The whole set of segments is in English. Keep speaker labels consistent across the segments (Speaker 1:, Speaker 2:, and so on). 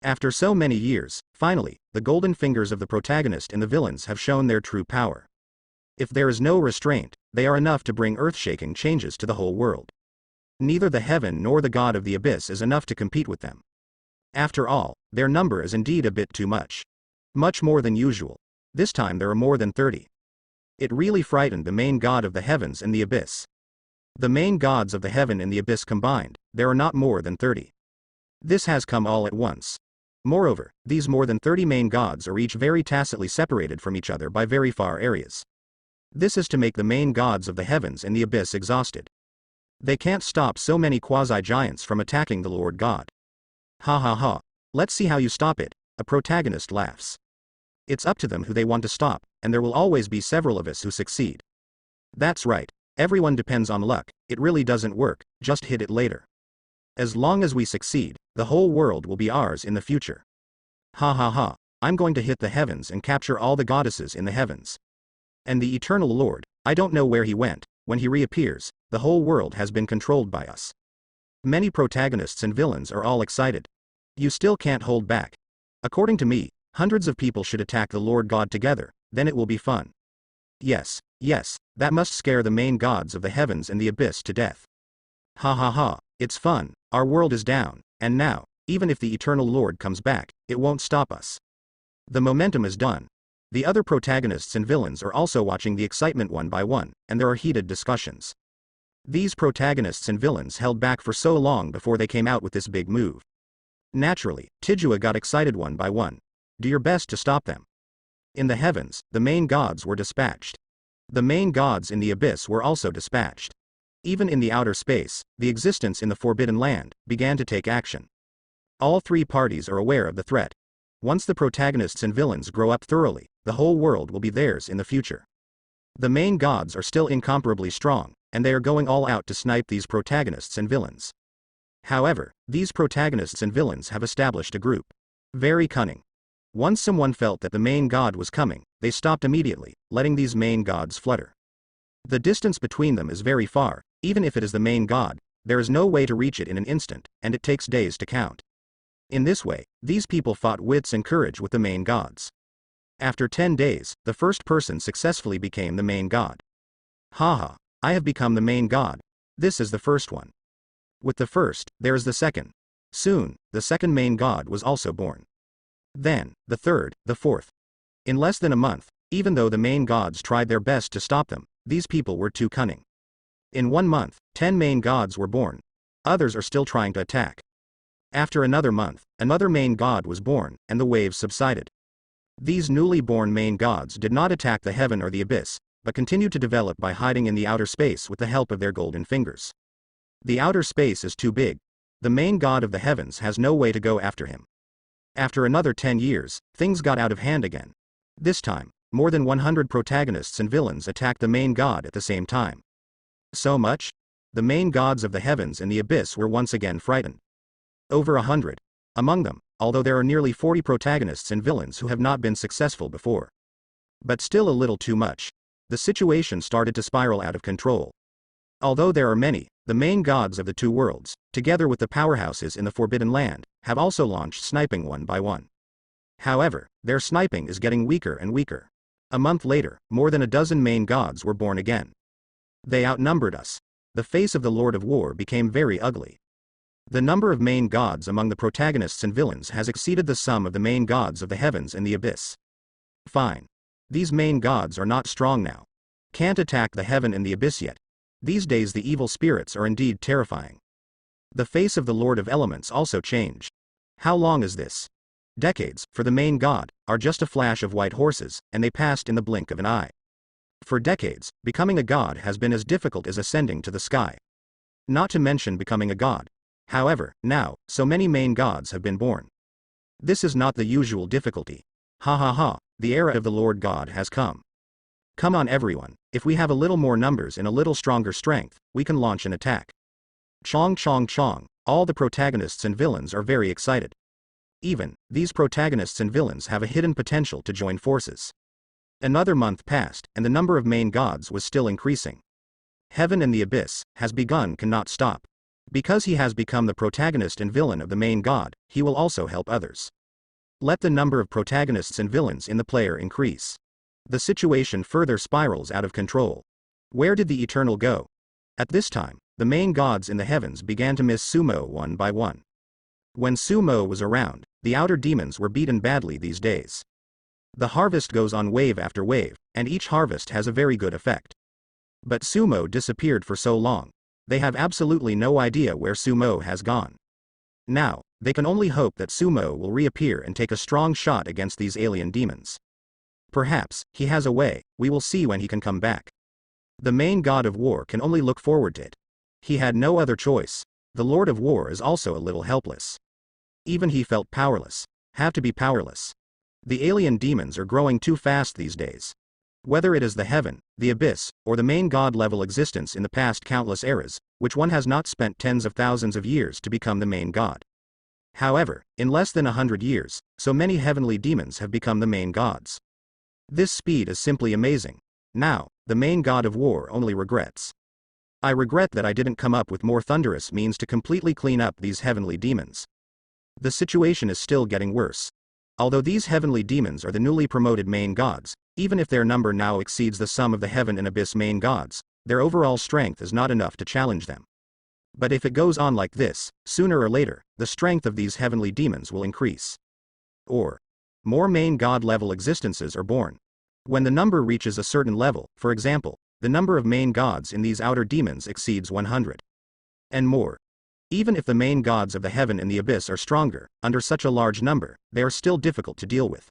Speaker 1: After so many years, finally, the golden fingers of the protagonist and the villains have shown their true power. If there is no restraint, they are enough to bring earth-shaking changes to the whole world. Neither the heaven nor the god of the abyss is enough to compete with them. After all, their number is indeed a bit too much. Much more than usual. This time there are more than 30. It really frightened the main god of the heavens and the abyss. The main gods of the heaven and the abyss combined, there are not more than 30. This has come all at once. Moreover, these more than 30 main gods are each very tacitly separated from each other by very far areas. This is to make the main gods of the heavens and the abyss exhausted. They can't stop so many quasi-giants from attacking the Lord God. Ha ha ha. Let's see how you stop it, a protagonist laughs. It's up to them who they want to stop, and there will always be several of us who succeed. That's right, everyone depends on luck, it really doesn't work, just hit it later. As long as we succeed, the whole world will be ours in the future. Ha ha ha, I'm going to hit the heavens and capture all the goddesses in the heavens. And the eternal Lord, I don't know where he went, when he reappears, the whole world has been controlled by us. Many protagonists and villains are all excited. You still can't hold back. According to me, hundreds of people should attack the Lord God together, then it will be fun. Yes, that must scare the main gods of the heavens and the abyss to death. Ha ha ha, it's fun, our world is down, and now, even if the eternal Lord comes back, it won't stop us. The momentum is done. The other protagonists and villains are also watching the excitement one by one, and there are heated discussions. These protagonists and villains held back for so long before they came out with this big move. Naturally, Tijua got excited one by one. Do your best to stop them. In the heavens, the main gods were dispatched. The main gods in the abyss were also dispatched. Even in the outer space, the existence in the Forbidden Land began to take action. All three parties are aware of the threat. Once the protagonists and villains grow up thoroughly, the whole world will be theirs in the future. The main gods are still incomparably strong, and they are going all out to snipe these protagonists and villains. However, these protagonists and villains have established a group. Very cunning. Once someone felt that the main god was coming, they stopped immediately, letting these main gods flutter. The distance between them is very far, even if it is the main god, there is no way to reach it in an instant, and it takes days to count. In this way, these people fought wits and courage with the main gods. After 10 days, the first person successfully became the main god. Haha, I have become the main god. This is the first one. With the first, there is the second. Soon, the second main god was also born. Then, the third, the fourth. In less than a month, even though the main gods tried their best to stop them, these people were too cunning. In 1 month, 10 main gods were born. Others are still trying to attack. After another month, another main god was born, and the waves subsided. These newly born main gods did not attack the heaven or the abyss, but continued to develop by hiding in the outer space with the help of their golden fingers. The outer space is too big. The main god of the heavens has no way to go after him. After another 10 years, things got out of hand again. This time, more than 100 protagonists and villains attacked the main god at the same time. So much? The main gods of the heavens and the abyss were once again frightened. Over 100. Among them, although there are nearly 40 protagonists and villains who have not been successful before. But still a little too much. The situation started to spiral out of control. Although there are many, the main gods of the two worlds, together with the powerhouses in the Forbidden Land, have also launched sniping one by one. However, their sniping is getting weaker and weaker. A month later, more than a dozen main gods were born again. They outnumbered us. The face of the Lord of War became very ugly. The number of main gods among the protagonists and villains has exceeded the sum of the main gods of the heavens and the abyss. Fine. These main gods are not strong now. Can't attack the heaven and the abyss yet. These days the evil spirits are indeed terrifying. The face of the Lord of Elements also changed. How long is this? Decades, for the main god, are just a flash of white horses, and they passed in the blink of an eye. For decades, becoming a god has been as difficult as ascending to the sky. Not to mention becoming a god. However, now, so many main gods have been born. This is not the usual difficulty. Ha ha ha, the era of the Lord God has come. Come on everyone, if we have a little more numbers and a little stronger strength, we can launch an attack. Chong chong chong, all the protagonists and villains are very excited. Even, these protagonists and villains have a hidden potential to join forces. Another month passed, and the number of main gods was still increasing. Heaven and the abyss, has begun cannot stop. Because he has become the protagonist and villain of the main god, he will also help others. Let the number of protagonists and villains in the player increase. The situation further spirals out of control. Where did the Eternal go? At this time, the main gods in the heavens began to miss Sumo one by one. When Sumo was around, the outer demons were beaten badly these days. The harvest goes on wave after wave, and each harvest has a very good effect. But Sumo disappeared for so long. They have absolutely no idea where Sumo has gone. Now, they can only hope that Sumo will reappear and take a strong shot against these alien demons. Perhaps he has a way, we will see when he can come back. The main god of war can only look forward to it. He had no other choice. The Lord of War is also a little helpless. Even he felt powerless. Have to be powerless. The alien demons are growing too fast these days. Whether it is the heaven, the abyss, or the main god-level existence in the past countless eras, which one has not spent tens of thousands of years to become the main god. However, in less than 100 years, so many heavenly demons have become the main gods. This speed is simply amazing. Now, the main god of war only regrets. I regret that I didn't come up with more thunderous means to completely clean up these heavenly demons. The situation is still getting worse. Although these heavenly demons are the newly promoted main gods, even if their number now exceeds the sum of the heaven and abyss main gods, their overall strength is not enough to challenge them. But if it goes on like this, sooner or later, the strength of these heavenly demons will increase. Or, more main god level existences are born. When the number reaches a certain level, for example, the number of main gods in these outer demons exceeds 100. And more. Even if the main gods of the heaven and the abyss are stronger, under such a large number, they are still difficult to deal with.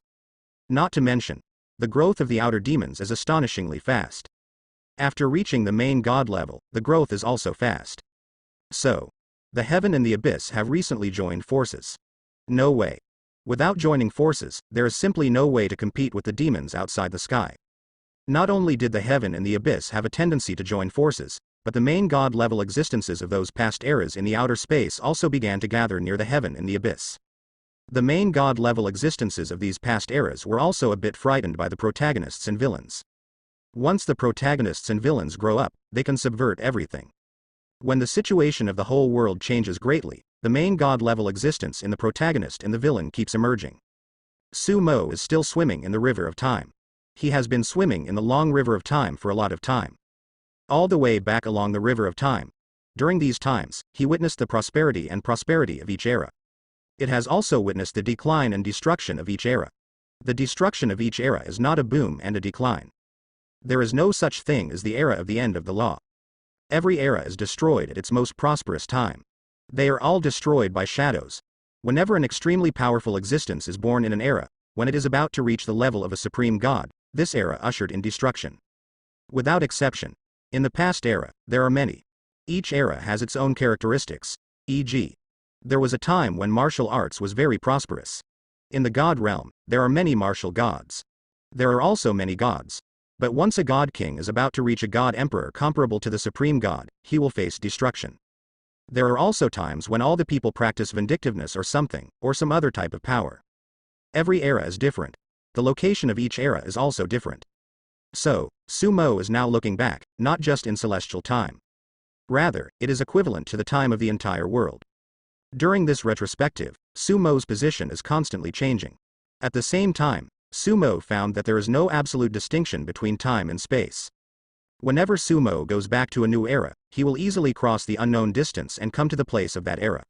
Speaker 1: Not to mention, the growth of the outer demons is astonishingly fast. After reaching the main god level, the growth is also fast. So, the heaven and the abyss have recently joined forces. No way. Without joining forces, there is simply no way to compete with the demons outside the sky. Not only did the heaven and the abyss have a tendency to join forces, but the main god-level existences of those past eras in the outer space also began to gather near the heaven and the abyss. The main god-level existences of these past eras were also a bit frightened by the protagonists and villains. Once the protagonists and villains grow up, they can subvert everything. When the situation of the whole world changes greatly, the main god-level existence in the protagonist and the villain keeps emerging. Sumo is still swimming in the river of time. He has been swimming in the long river of time for a lot of time. All the way back along the river of time. During these times, he witnessed the prosperity of each era. It has also witnessed the decline and destruction of each era. The destruction of each era is not a boom and a decline. There is no such thing as the era of the end of the law. Every era is destroyed at its most prosperous time. They are all destroyed by shadows. Whenever an extremely powerful existence is born in an era, when it is about to reach the level of a supreme god, this era ushered in destruction. Without exception. In the past era, there are many. Each era has its own characteristics, e.g. there was a time when martial arts was very prosperous. In the god realm, there are many martial gods. There are also many gods. But once a god king is about to reach a god emperor comparable to the supreme god, he will face destruction. There are also times when all the people practice vindictiveness or something, or some other type of power. Every era is different. The location of each era is also different. So, Sumo is now looking back, not just in celestial time. Rather, it is equivalent to the time of the entire world. During this retrospective, Sumo's position is constantly changing. At the same time, Sumo found that there is no absolute distinction between time and space. Whenever Sumo goes back to a new era, he will easily cross the unknown distance and come to the place of that era.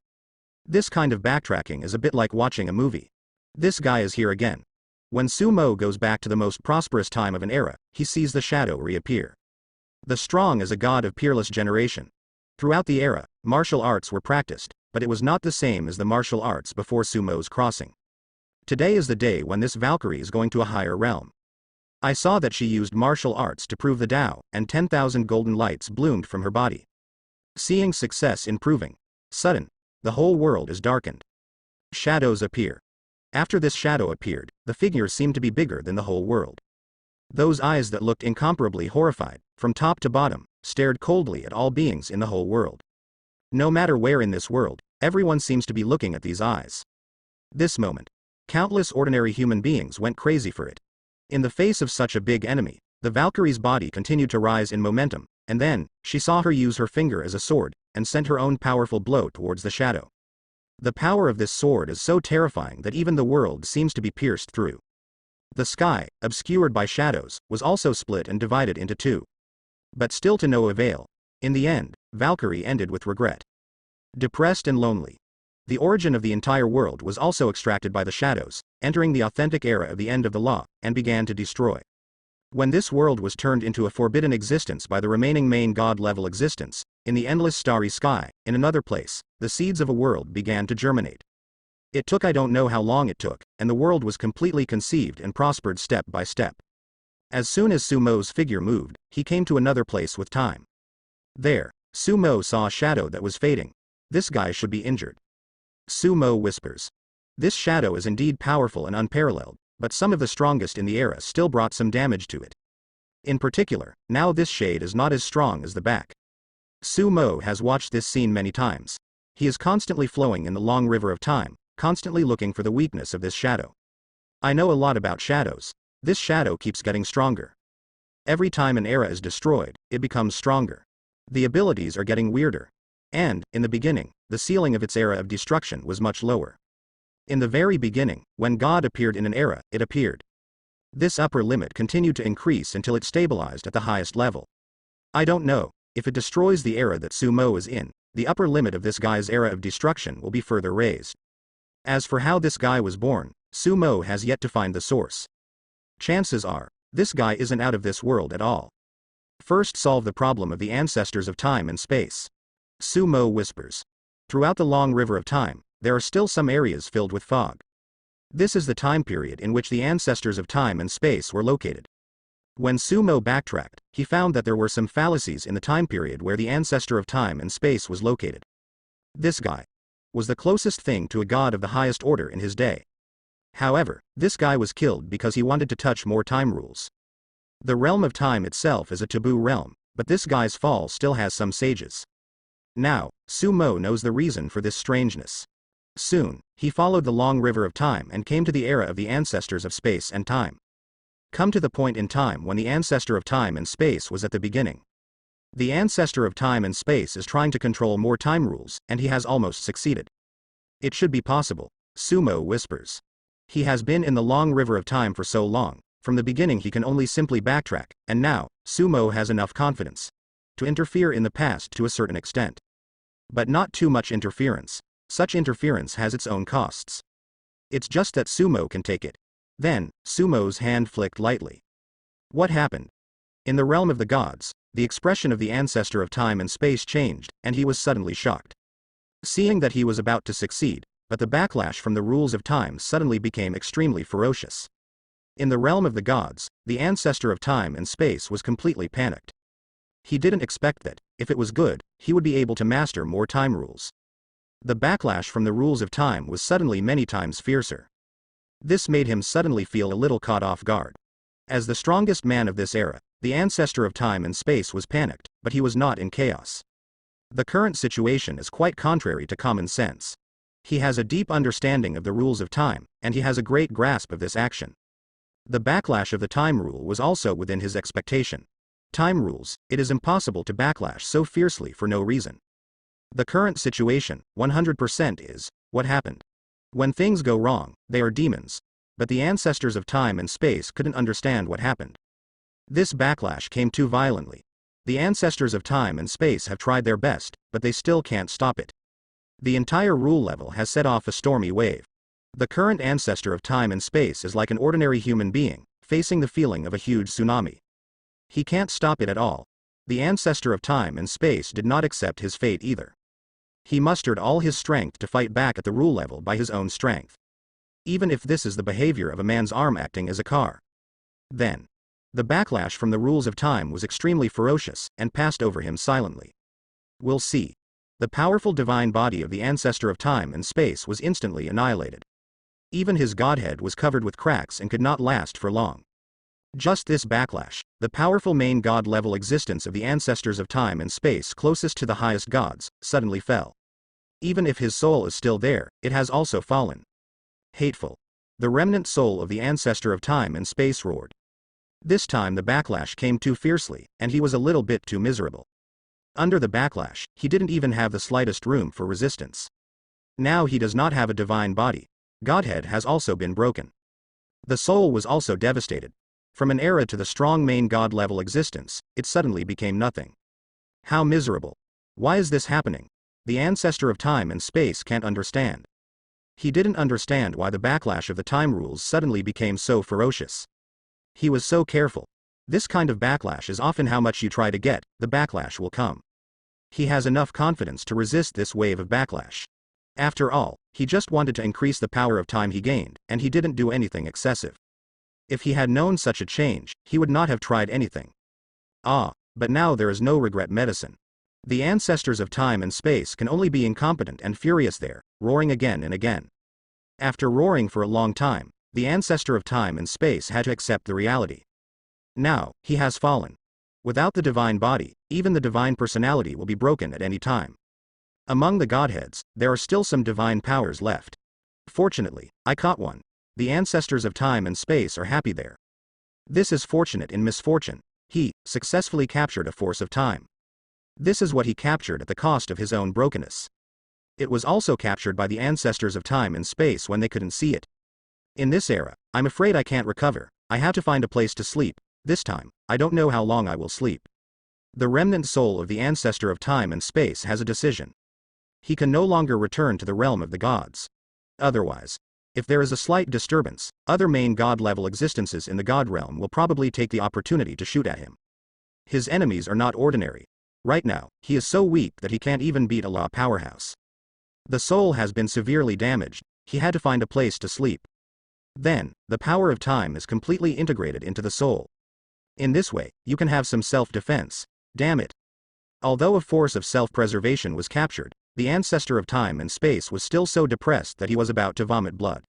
Speaker 1: This kind of backtracking is a bit like watching a movie. This guy is here again. When Sumo goes back to the most prosperous time of an era, he sees the shadow reappear. The strong is a god of peerless generation. Throughout the era, martial arts were practiced, but it was not the same as the martial arts before Sumo's crossing. Today is the day when this Valkyrie is going to a higher realm. I saw that she used martial arts to prove the Tao, and 10,000 golden lights bloomed from her body. Seeing success improving. Sudden. The whole world is darkened. Shadows appear. After this shadow appeared, the figures seemed to be bigger than the whole world. Those eyes that looked incomparably horrified, from top to bottom, stared coldly at all beings in the whole world. No matter where in this world, everyone seems to be looking at these eyes. This moment. Countless ordinary human beings went crazy for it. In the face of such a big enemy, the Valkyrie's body continued to rise in momentum, and then, she saw her use her finger as a sword, and sent her own powerful blow towards the shadow. The power of this sword is so terrifying that even the world seems to be pierced through. The sky, obscured by shadows, was also split and divided into two. But still to no avail. In the end, Valkyrie ended with regret. Depressed and lonely. The origin of the entire world was also extracted by the shadows, entering the authentic era of the end of the law, and began to destroy. When this world was turned into a forbidden existence by the remaining main god-level existence, in the endless starry sky, in another place, the seeds of a world began to germinate. It took I don't know how long it took, and the world was completely conceived and prospered step by step. As soon as Sumo's figure moved, he came to another place with time. There, Sumo saw a shadow that was fading. This guy should be injured. Sumo whispers. This shadow is indeed powerful and unparalleled, but some of the strongest in the era still brought some damage to it. In particular, now this shade is not as strong as the back. Sumo has watched this scene many times. He is constantly flowing in the long river of time, constantly looking for the weakness of this shadow. I know a lot about shadows. This shadow keeps getting stronger. Every time an era is destroyed, it becomes stronger. The abilities are getting weirder. And, in the beginning, the ceiling of its era of destruction was much lower. In the very beginning, when God appeared in an era, it appeared. This upper limit continued to increase until it stabilized at the highest level. I don't know, if it destroys the era that Sumo is in, the upper limit of this guy's era of destruction will be further raised. As for how this guy was born, Sumo has yet to find the source. Chances are, this guy isn't out of this world at all. First solve the problem of the ancestors of time and space. Sumo whispers. Throughout the long river of time, there are still some areas filled with fog. This is the time period in which the ancestors of time and space were located. When Sumo backtracked, he found that there were some fallacies in the time period where the ancestor of time and space was located. This guy was the closest thing to a god of the highest order in his day. However, this guy was killed because he wanted to touch more time rules. The realm of time itself is a taboo realm, but this guy's fall still has some sages. Now, Sumo knows the reason for this strangeness. Soon, he followed the long river of time and came to the era of the ancestors of space and time. Come to the point in time when the ancestor of time and space was at the beginning. The ancestor of time and space is trying to control more time rules, and he has almost succeeded. It should be possible, Sumo whispers. He has been in the long river of time for so long, from the beginning he can only simply backtrack, and now, Sumo has enough confidence to interfere in the past to a certain extent. But not too much interference. Such interference has its own costs. It's just that Sumo can take it. Then, Sumo's hand flicked lightly. What happened? In the realm of the gods, the expression of the ancestor of time and space changed, and he was suddenly shocked. Seeing that he was about to succeed, but the backlash from the rules of time suddenly became extremely ferocious. In the realm of the gods, the ancestor of time and space was completely panicked. He didn't expect that, if it was good, he would be able to master more time rules. The backlash from the rules of time was suddenly many times fiercer. This made him suddenly feel a little caught off guard. As the strongest man of this era, the ancestor of time and space was panicked, but he was not in chaos. The current situation is quite contrary to common sense. He has a deep understanding of the rules of time, and he has a great grasp of this action. The backlash of the time rule was also within his expectation. Time rules, it is impossible to backlash so fiercely for no reason. The current situation, 100%, is what happened. When things go wrong, they are demons. But the ancestors of time and space couldn't understand what happened. This backlash came too violently. The ancestors of time and space have tried their best, but they still can't stop it. The entire rule level has set off a stormy wave. The current ancestor of time and space is like an ordinary human being, facing the feeling of a huge tsunami. He can't stop it at all. The ancestor of time and space did not accept his fate either. He mustered all his strength to fight back at the rule level by his own strength. Even if this is the behavior of a man's arm acting as a car. Then, the backlash from the rules of time was extremely ferocious, and passed over him silently. We'll see. The powerful divine body of the ancestor of time and space was instantly annihilated. Even his godhead was covered with cracks and could not last for long. Just this backlash, the powerful main god-level existence of the ancestors of time and space closest to the highest gods, suddenly fell. Even if his soul is still there, it has also fallen. Hateful. The remnant soul of the ancestor of time and space roared. This time the backlash came too fiercely, and he was a little bit too miserable. Under the backlash, he didn't even have the slightest room for resistance. Now he does not have a divine body. Godhead has also been broken. The soul was also devastated. From an era to the strong main god level existence, it suddenly became nothing. How miserable. Why is this happening? The ancestor of time and space can't understand. He didn't understand why the backlash of the time rules suddenly became so ferocious. He was so careful. This kind of backlash is often how much you try to get, the backlash will come. He has enough confidence to resist this wave of backlash. After all, he just wanted to increase the power of time he gained, and he didn't do anything excessive. If he had known such a change, he would not have tried anything. But now there is no regret medicine. The ancestors of time and space can only be incompetent and furious there, roaring again and again. After roaring for a long time, the ancestor of time and space had to accept the reality. Now, he has fallen. Without the divine body, even the divine personality will be broken at any time. Among the godheads, there are still some divine powers left. Fortunately, I caught one. The ancestors of time and space are happy there. This is fortunate in misfortune. He successfully captured a force of time. This is what he captured at the cost of his own brokenness. It was also captured by the ancestors of time and space when they couldn't see it. In this era, I'm afraid I can't recover. I have to find a place to sleep. This time, I don't know how long I will sleep. The remnant soul of the ancestor of time and space has a decision. He can no longer return to the realm of the gods. Otherwise, if there is a slight disturbance, other main god-level existences in the god realm will probably take the opportunity to shoot at him. His enemies are not ordinary. Right now, he is so weak that he can't even beat a law powerhouse. The soul has been severely damaged. He had to find a place to sleep. Then, the power of time is completely integrated into the soul. In this way, you can have some self-defense. Damn it. Although a force of self-preservation was captured, the ancestor of time and space was still so depressed that he was about to vomit blood.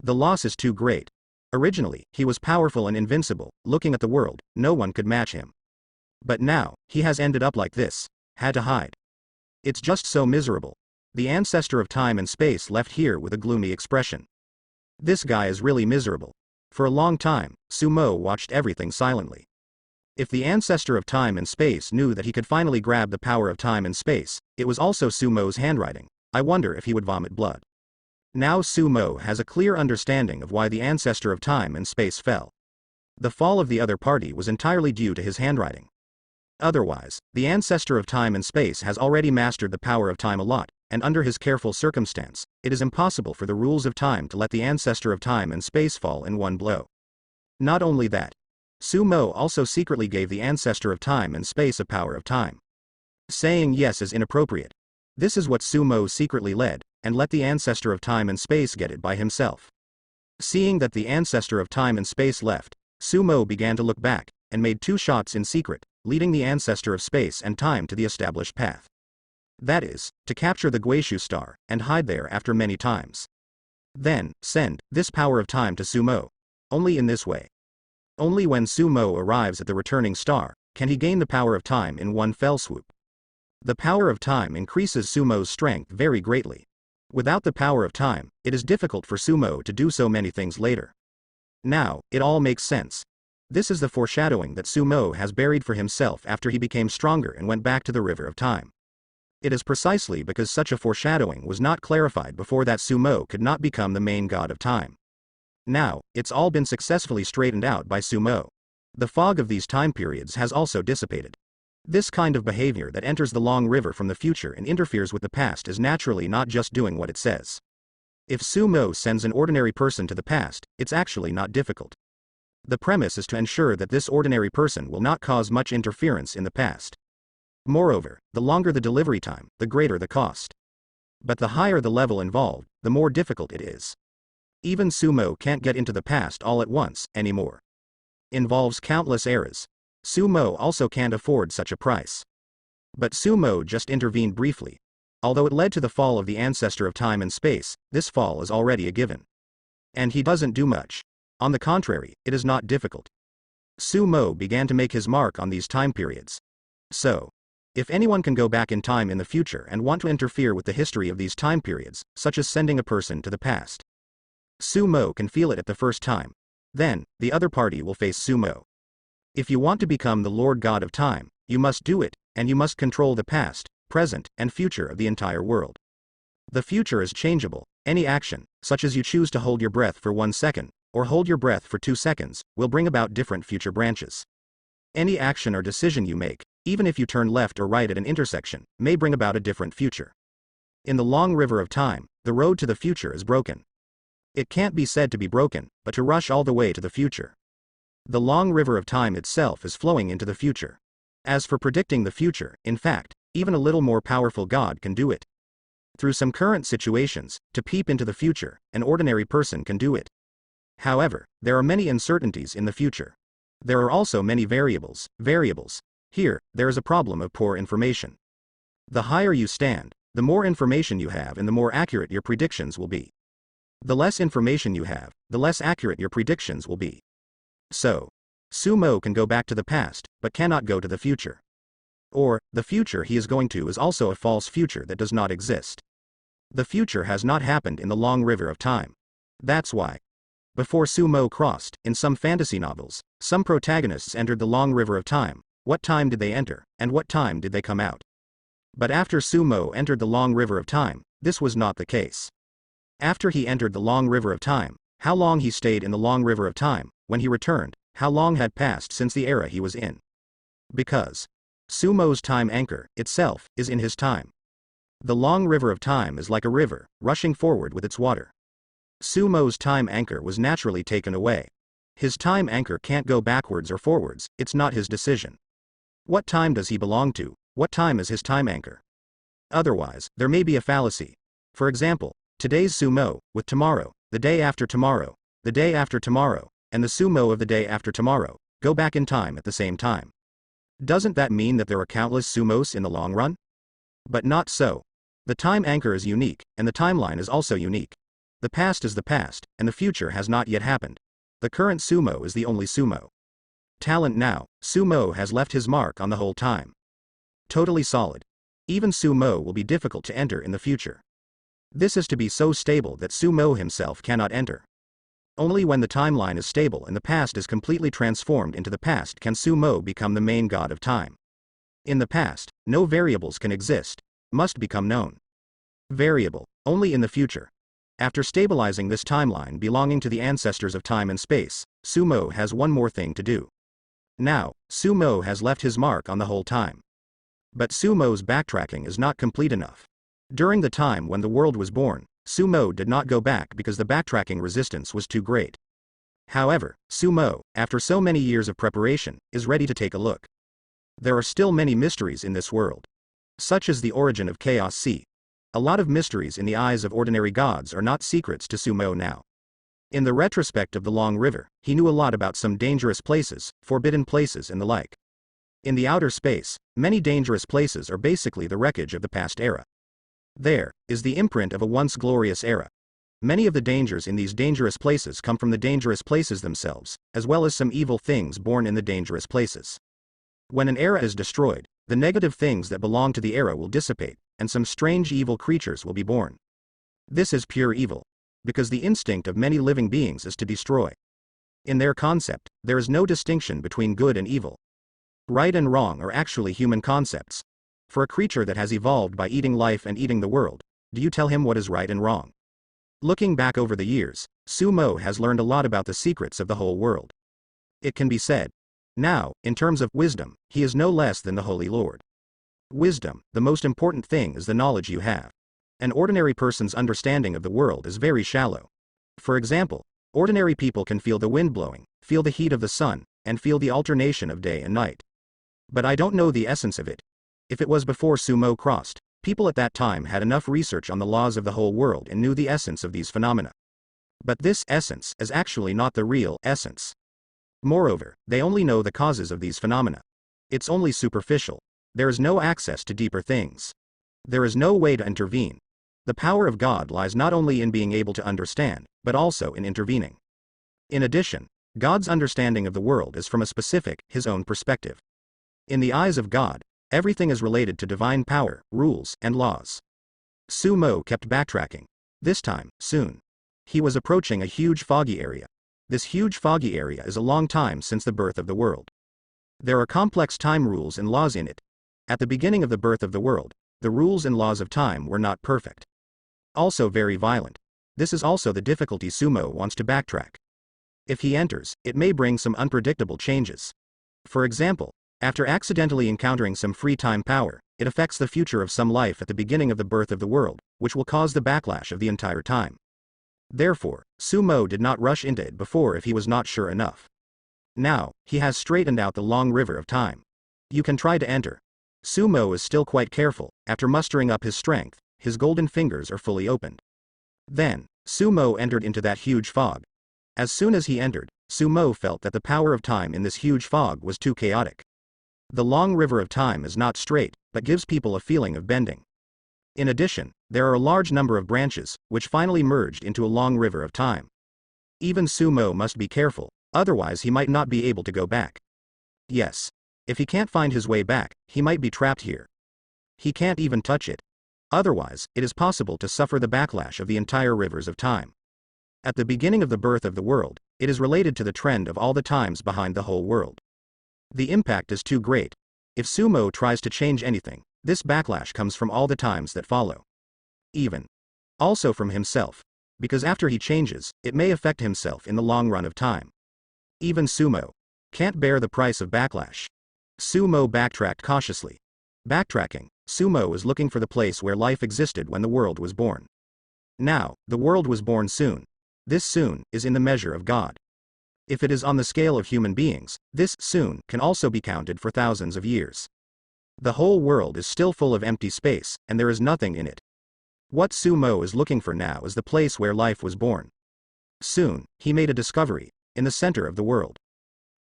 Speaker 1: The loss is too great. Originally, he was powerful and invincible. Looking at the world, no one could match him. But now, he has ended up like this. Had to hide. It's just so miserable. The ancestor of time and space left here with a gloomy expression. This guy is really miserable. For a long time, Sumo watched everything silently. If the ancestor of time and space knew that he could finally grab the power of time and space, it was also Sumo's handwriting. I wonder if he would vomit blood. Now Sumo has a clear understanding of why the ancestor of time and space fell. The fall of the other party was entirely due to his handwriting. Otherwise, the ancestor of time and space has already mastered the power of time a lot, and under his careful circumstance, it is impossible for the rules of time to let the ancestor of time and space fall in one blow. Not only that, Sumo also secretly gave the ancestor of time and space a power of time. Saying yes is inappropriate. This is what Sumo secretly led, and let the ancestor of time and space get it by himself. Seeing that the ancestor of time and space left, Sumo began to look back, and made 2 shots in secret, leading the ancestor of space and time to the established path. That is, to capture the Guishu star, and hide there after many times. Then, send this power of time to Sumo. Only in this way. Only when Sumo arrives at the returning star, can he gain the power of time in one fell swoop. The power of time increases Sumo's strength very greatly. Without the power of time, it is difficult for Sumo to do so many things later. Now, it all makes sense. This is the foreshadowing that Sumo has buried for himself after he became stronger and went back to the river of time. It is precisely because such a foreshadowing was not clarified before that Sumo could not become the main god of time. Now, it's all been successfully straightened out by Sumo. The fog of these time periods has also dissipated. This kind of behavior that enters the long river from the future and interferes with the past is naturally not just doing what it says. If Sumo sends an ordinary person to the past, it's actually not difficult. The premise is to ensure that this ordinary person will not cause much interference in the past. Moreover, the longer the delivery time, the greater the cost. But the higher the level involved, the more difficult it is. Even Sumo can't get into the past all at once, anymore. Involves countless eras. Sumo also can't afford such a price. But Sumo just intervened briefly. Although it led to the fall of the ancestor of time and space, this fall is already a given. And he doesn't do much. On the contrary, it is not difficult. Sumo began to make his mark on these time periods. So, if anyone can go back in time in the future and want to interfere with the history of these time periods, such as sending a person to the past, Sumo can feel it at the first time. Then, the other party will face Sumo. If you want to become the Lord God of Time, you must do it, and you must control the past, present, and future of the entire world. The future is changeable. Any action, such as you choose to hold your breath for 1 second, or hold your breath for 2 seconds, will bring about different future branches. Any action or decision you make, even if you turn left or right at an intersection, may bring about a different future. In the long river of time, the road to the future is broken. It can't be said to be broken, but to rush all the way to the future. The long river of time itself is flowing into the future. As for predicting the future, in fact, even a little more powerful God can do it. Through some current situations, to peep into the future, an ordinary person can do it. However, there are many uncertainties in the future. There are also many variables. Here, there is a problem of poor information. The higher you stand, the more information you have and the more accurate your predictions will be. The less information you have, the less accurate your predictions will be. So, Sumo can go back to the past, but cannot go to the future. Or, the future he is going to is also a false future that does not exist. The future has not happened in the long river of time. That's why. Before Sumo crossed, in some fantasy novels, some protagonists entered the long river of time. What time did they enter, and what time did they come out? But after Sumo entered the long river of time, this was not the case. After he entered the long river of time, how long he stayed in the long river of time, when he returned, how long had passed since the era he was in? Because Sumo's time anchor, itself, is in his time. The long river of time is like a river, rushing forward with its water. Sumo's time anchor was naturally taken away. His time anchor can't go backwards or forwards, it's not his decision. What time does he belong to? What time is his time anchor? Otherwise, there may be a fallacy. For example, today's Sumo, with tomorrow, the day after tomorrow, the day after tomorrow, and the Sumo of the day after tomorrow, go back in time at the same time. Doesn't that mean that there are countless Sumos in the long run? But not so. The time anchor is unique, and the timeline is also unique. The past is the past, and the future has not yet happened. The current Sumo is the only Sumo. Talent now, Sumo has left his mark on the whole time. Totally solid. Even Sumo will be difficult to enter in the future. This is to be so stable that Sumo himself cannot enter. Only when the timeline is stable and the past is completely transformed into the past can Sumo become the main god of time. In the past, no variables can exist, must become known. Variable, only in the future. After stabilizing this timeline belonging to the ancestors of time and space, Sumo has one more thing to do. Now, Sumo has left his mark on the whole time. But Sumo's backtracking is not complete enough. During the time when the world was born, Sumo did not go back because the backtracking resistance was too great. However, Sumo, after so many years of preparation, is ready to take a look. There are still many mysteries in this world. Such as the origin of Chaos Sea. A lot of mysteries in the eyes of ordinary gods are not secrets to Sumo now. In the retrospect of the Long River, he knew a lot about some dangerous places, forbidden places and the like. In the outer space, many dangerous places are basically the wreckage of the past era. There is the imprint of a once glorious era. Many of the dangers in these dangerous places come from the dangerous places themselves, as well as some evil things born in the dangerous places. When an era is destroyed, the negative things that belong to the era will dissipate, and some strange evil creatures will be born. This is pure evil, because the instinct of many living beings is to destroy. In their concept, there is no distinction between good and evil. Right and wrong are actually human concepts. For a creature that has evolved by eating life and eating the world, do you tell him what is right and wrong? Looking back over the years, Sumo has learned a lot about the secrets of the whole world. It can be said, now, in terms of wisdom, he is no less than the Holy Lord. Wisdom, the most important thing is the knowledge you have. An ordinary person's understanding of the world is very shallow. For example, ordinary people can feel the wind blowing, feel the heat of the sun, and feel the alternation of day and night. But I don't know the essence of it. If it was before Sumo crossed, people at that time had enough research on the laws of the whole world and knew the essence of these phenomena. But this essence is actually not the real essence. Moreover, they only know the causes of these phenomena. It's only superficial. There is no access to deeper things. There is no way to intervene. The power of God lies not only in being able to understand, but also in intervening. In addition, God's understanding of the world is from a specific, his own perspective. In the eyes of God, everything is related to divine power, rules, and laws. Sumo kept backtracking. This time, soon. He was approaching a huge foggy area. This huge foggy area is a long time since the birth of the world. There are complex time rules and laws in it. At the beginning of the birth of the world, the rules and laws of time were not perfect. Also very violent. This is also the difficulty Sumo wants to backtrack. If he enters, it may bring some unpredictable changes. For example, after accidentally encountering some free time power, it affects the future of some life at the beginning of the birth of the world, which will cause the backlash of the entire time. Therefore, Sumo did not rush into it before if he was not sure enough. Now, he has straightened out the long river of time. You can try to enter. Sumo is still quite careful. After mustering up his strength, his golden fingers are fully opened. Then, Sumo entered into that huge fog. As soon as he entered, Sumo felt that the power of time in this huge fog was too chaotic. The long river of time is not straight, but gives people a feeling of bending. In addition, there are a large number of branches, which finally merged into a long river of time. Even Sumo must be careful, otherwise he might not be able to go back. Yes. If he can't find his way back, he might be trapped here. He can't even touch it. Otherwise, it is possible to suffer the backlash of the entire rivers of time. At the beginning of the birth of the world, it is related to the trend of all the times behind the whole world. The impact is too great. If Sumo tries to change anything, this backlash comes from all the times that follow. Even. Also from himself. Because after he changes, it may affect himself in the long run of time. Even Sumo can't bear the price of backlash. Sumo backtracked cautiously. Backtracking, Sumo is looking for the place where life existed when the world was born. Now, the world was born soon. This soon is in the measure of God. If it is on the scale of human beings, this soon can also be counted for thousands of years. The whole world is still full of empty space, and there is nothing in it. What Sumo is looking for now is the place where life was born. Soon, he made a discovery, in the center of the world.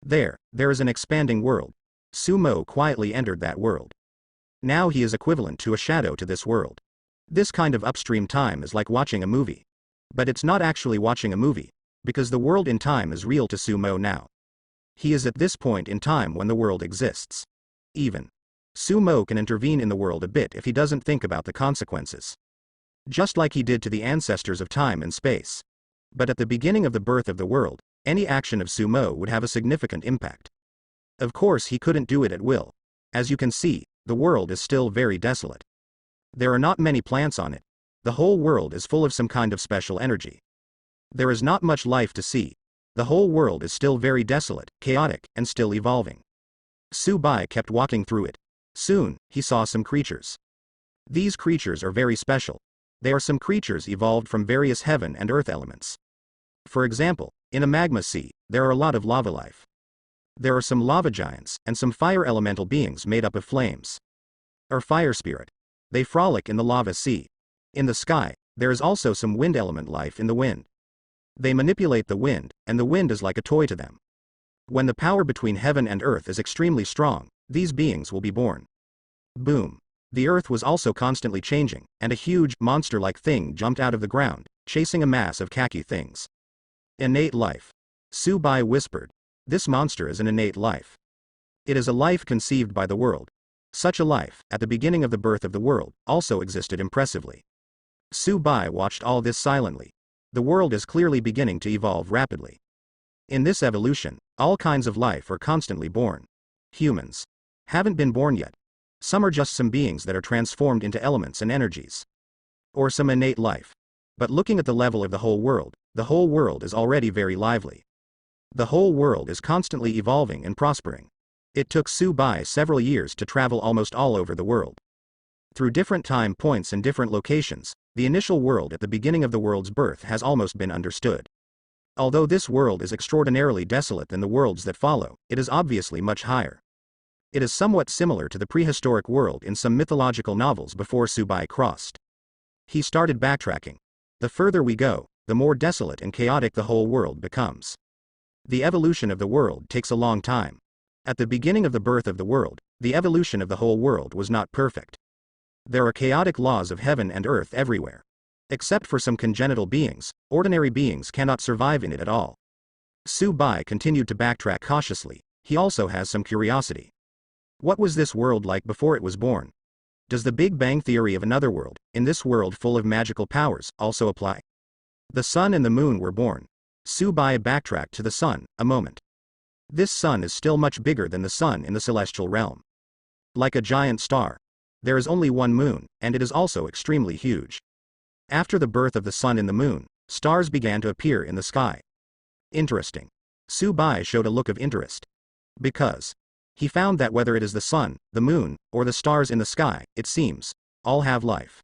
Speaker 1: There is an expanding world. Sumo quietly entered that world. Now he is equivalent to a shadow to this world. This kind of upstream time is like watching a movie. But it's not actually watching a movie, because the world in time is real to Sumo now. He is at this point in time when the world exists. Even. Sumo can intervene in the world a bit if he doesn't think about the consequences. Just like he did to the ancestors of time and space. But at the beginning of the birth of the world, any action of Sumo would have a significant impact. Of course he couldn't do it at will. As you can see, the world is still very desolate. There are not many plants on it. The whole world is full of some kind of special energy. There is not much life to see. The whole world is still very desolate, chaotic, and still evolving. Subai kept walking through it. Soon, he saw some creatures. These creatures are very special. They are some creatures evolved from various heaven and earth elements. For example, in a magma sea, there are a lot of lava life. There are some lava giants, and some fire elemental beings made up of flames. Or fire spirit. They frolic in the lava sea. In the sky, there is also some wind element life in the wind. They manipulate the wind, and the wind is like a toy to them. When the power between heaven and earth is extremely strong, these beings will be born. Boom. The earth was also constantly changing, and a huge, monster-like thing jumped out of the ground, chasing a mass of khaki things. Innate life. Subai whispered. This monster is an innate life. It is a life conceived by the world. Such a life, at the beginning of the birth of the world, also existed impressively. Subai watched all this silently. The world is clearly beginning to evolve rapidly. In this evolution, all kinds of life are constantly born. Humans haven't been born yet. Some are just some beings that are transformed into elements and energies. Or some innate life. But looking at the level of the whole world is already very lively. The whole world is constantly evolving and prospering. It took Subai several years to travel almost all over the world. Through different time points and different locations, the initial world at the beginning of the world's birth has almost been understood. Although this world is extraordinarily desolate than the worlds that follow, it is obviously much higher. It is somewhat similar to the prehistoric world in some mythological novels before Subai crossed. He started backtracking. The further we go, the more desolate and chaotic the whole world becomes. The evolution of the world takes a long time. At the beginning of the birth of the world, the evolution of the whole world was not perfect. There are chaotic laws of heaven and earth everywhere. Except for some congenital beings, ordinary beings cannot survive in it at all. Subai continued to backtrack cautiously. He also has some curiosity. What was this world like before it was born? Does the Big Bang theory of another world, in this world full of magical powers, also apply? The sun and the moon were born. Subai backtracked to the sun, a moment. This sun is still much bigger than the sun in the celestial realm. Like a giant star. There is only one moon, and it is also extremely huge. After the birth of the sun and the moon, stars began to appear in the sky. Interesting. Su Bai showed a look of interest. Because he found that whether it is the sun, the moon, or the stars in the sky, it seems, all have life.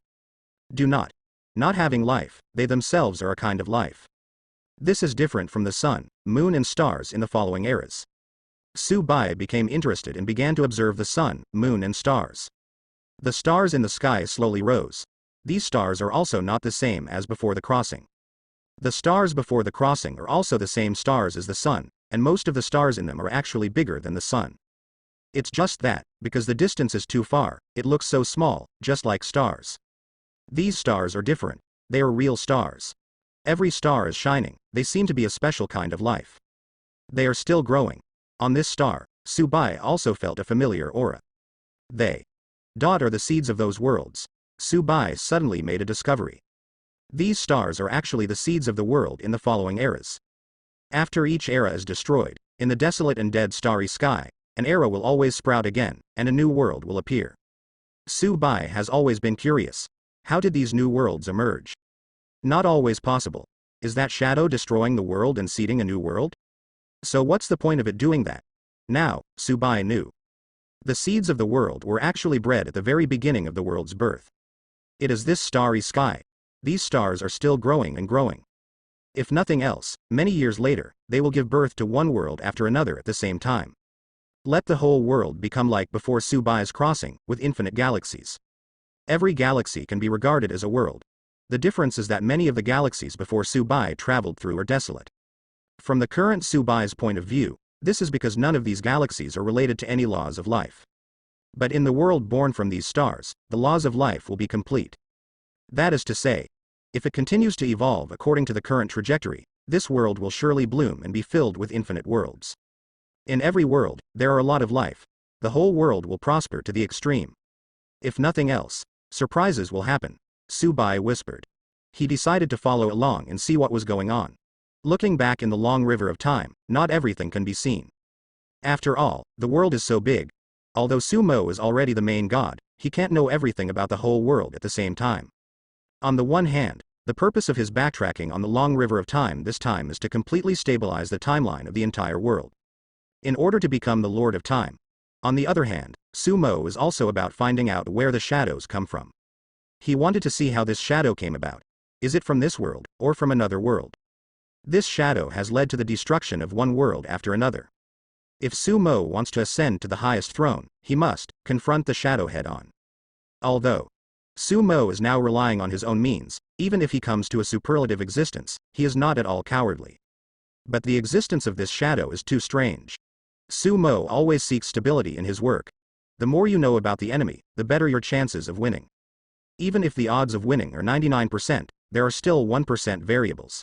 Speaker 1: Do not having life, they themselves are a kind of life. This is different from the sun, moon and stars in the following eras. Su Bai became interested and began to observe the sun, moon and stars. The stars in the sky slowly rose. These stars are also not the same as before the crossing. The stars before the crossing are also the same stars as the sun, and most of the stars in them are actually bigger than the sun. It's just that, because the distance is too far, it looks so small, just like stars. These stars are different. They are real stars. Every star is shining. They seem to be a special kind of life. They are still growing. On this star, Su Bai also felt a familiar aura. They are the seeds of those worlds. Su Bai suddenly made a discovery. These stars are actually the seeds of the world in the following eras. After each era is destroyed, in the desolate and dead starry sky, an era will always sprout again, and a new world will appear. Su Bai has always been curious. How did these new worlds emerge? Not always possible. Is that shadow destroying the world and seeding a new world? So what's the point of it doing that? Now, Su Bai knew. The seeds of the world were actually bred at the very beginning of the world's birth. It is this starry sky. These stars are still growing and growing. If nothing else, many years later, they will give birth to one world after another at the same time. Let the whole world become like before Su Bai's crossing, with infinite galaxies. Every galaxy can be regarded as a world. The difference is that many of the galaxies before Su Bai traveled through are desolate. From the current Su Bai's point of view, this is because none of these galaxies are related to any laws of life. But in the world born from these stars, the laws of life will be complete. That is to say, if it continues to evolve according to the current trajectory, this world will surely bloom and be filled with infinite worlds. In every world, there are a lot of life. The whole world will prosper to the extreme. If nothing else, surprises will happen, Su Bai whispered. He decided to follow along and see what was going on. Looking back in the long river of time, not everything can be seen. After all, the world is so big. Although Su Mo is already the main god, he can't know everything about the whole world at the same time. On the one hand, the purpose of his backtracking on the long river of time this time is to completely stabilize the timeline of the entire world. In order to become the Lord of Time. On the other hand, Su Mo is also about finding out where the shadows come from. He wanted to see how this shadow came about. Is it from this world, or from another world? This shadow has led to the destruction of one world after another. If Su Mo wants to ascend to the highest throne, he must confront the shadow head-on. Although Su Mo is now relying on his own means, even if he comes to a superlative existence, he is not at all cowardly. But the existence of this shadow is too strange. Su Mo always seeks stability in his work. The more you know about the enemy, the better your chances of winning. Even if the odds of winning are 99%, there are still 1% variables.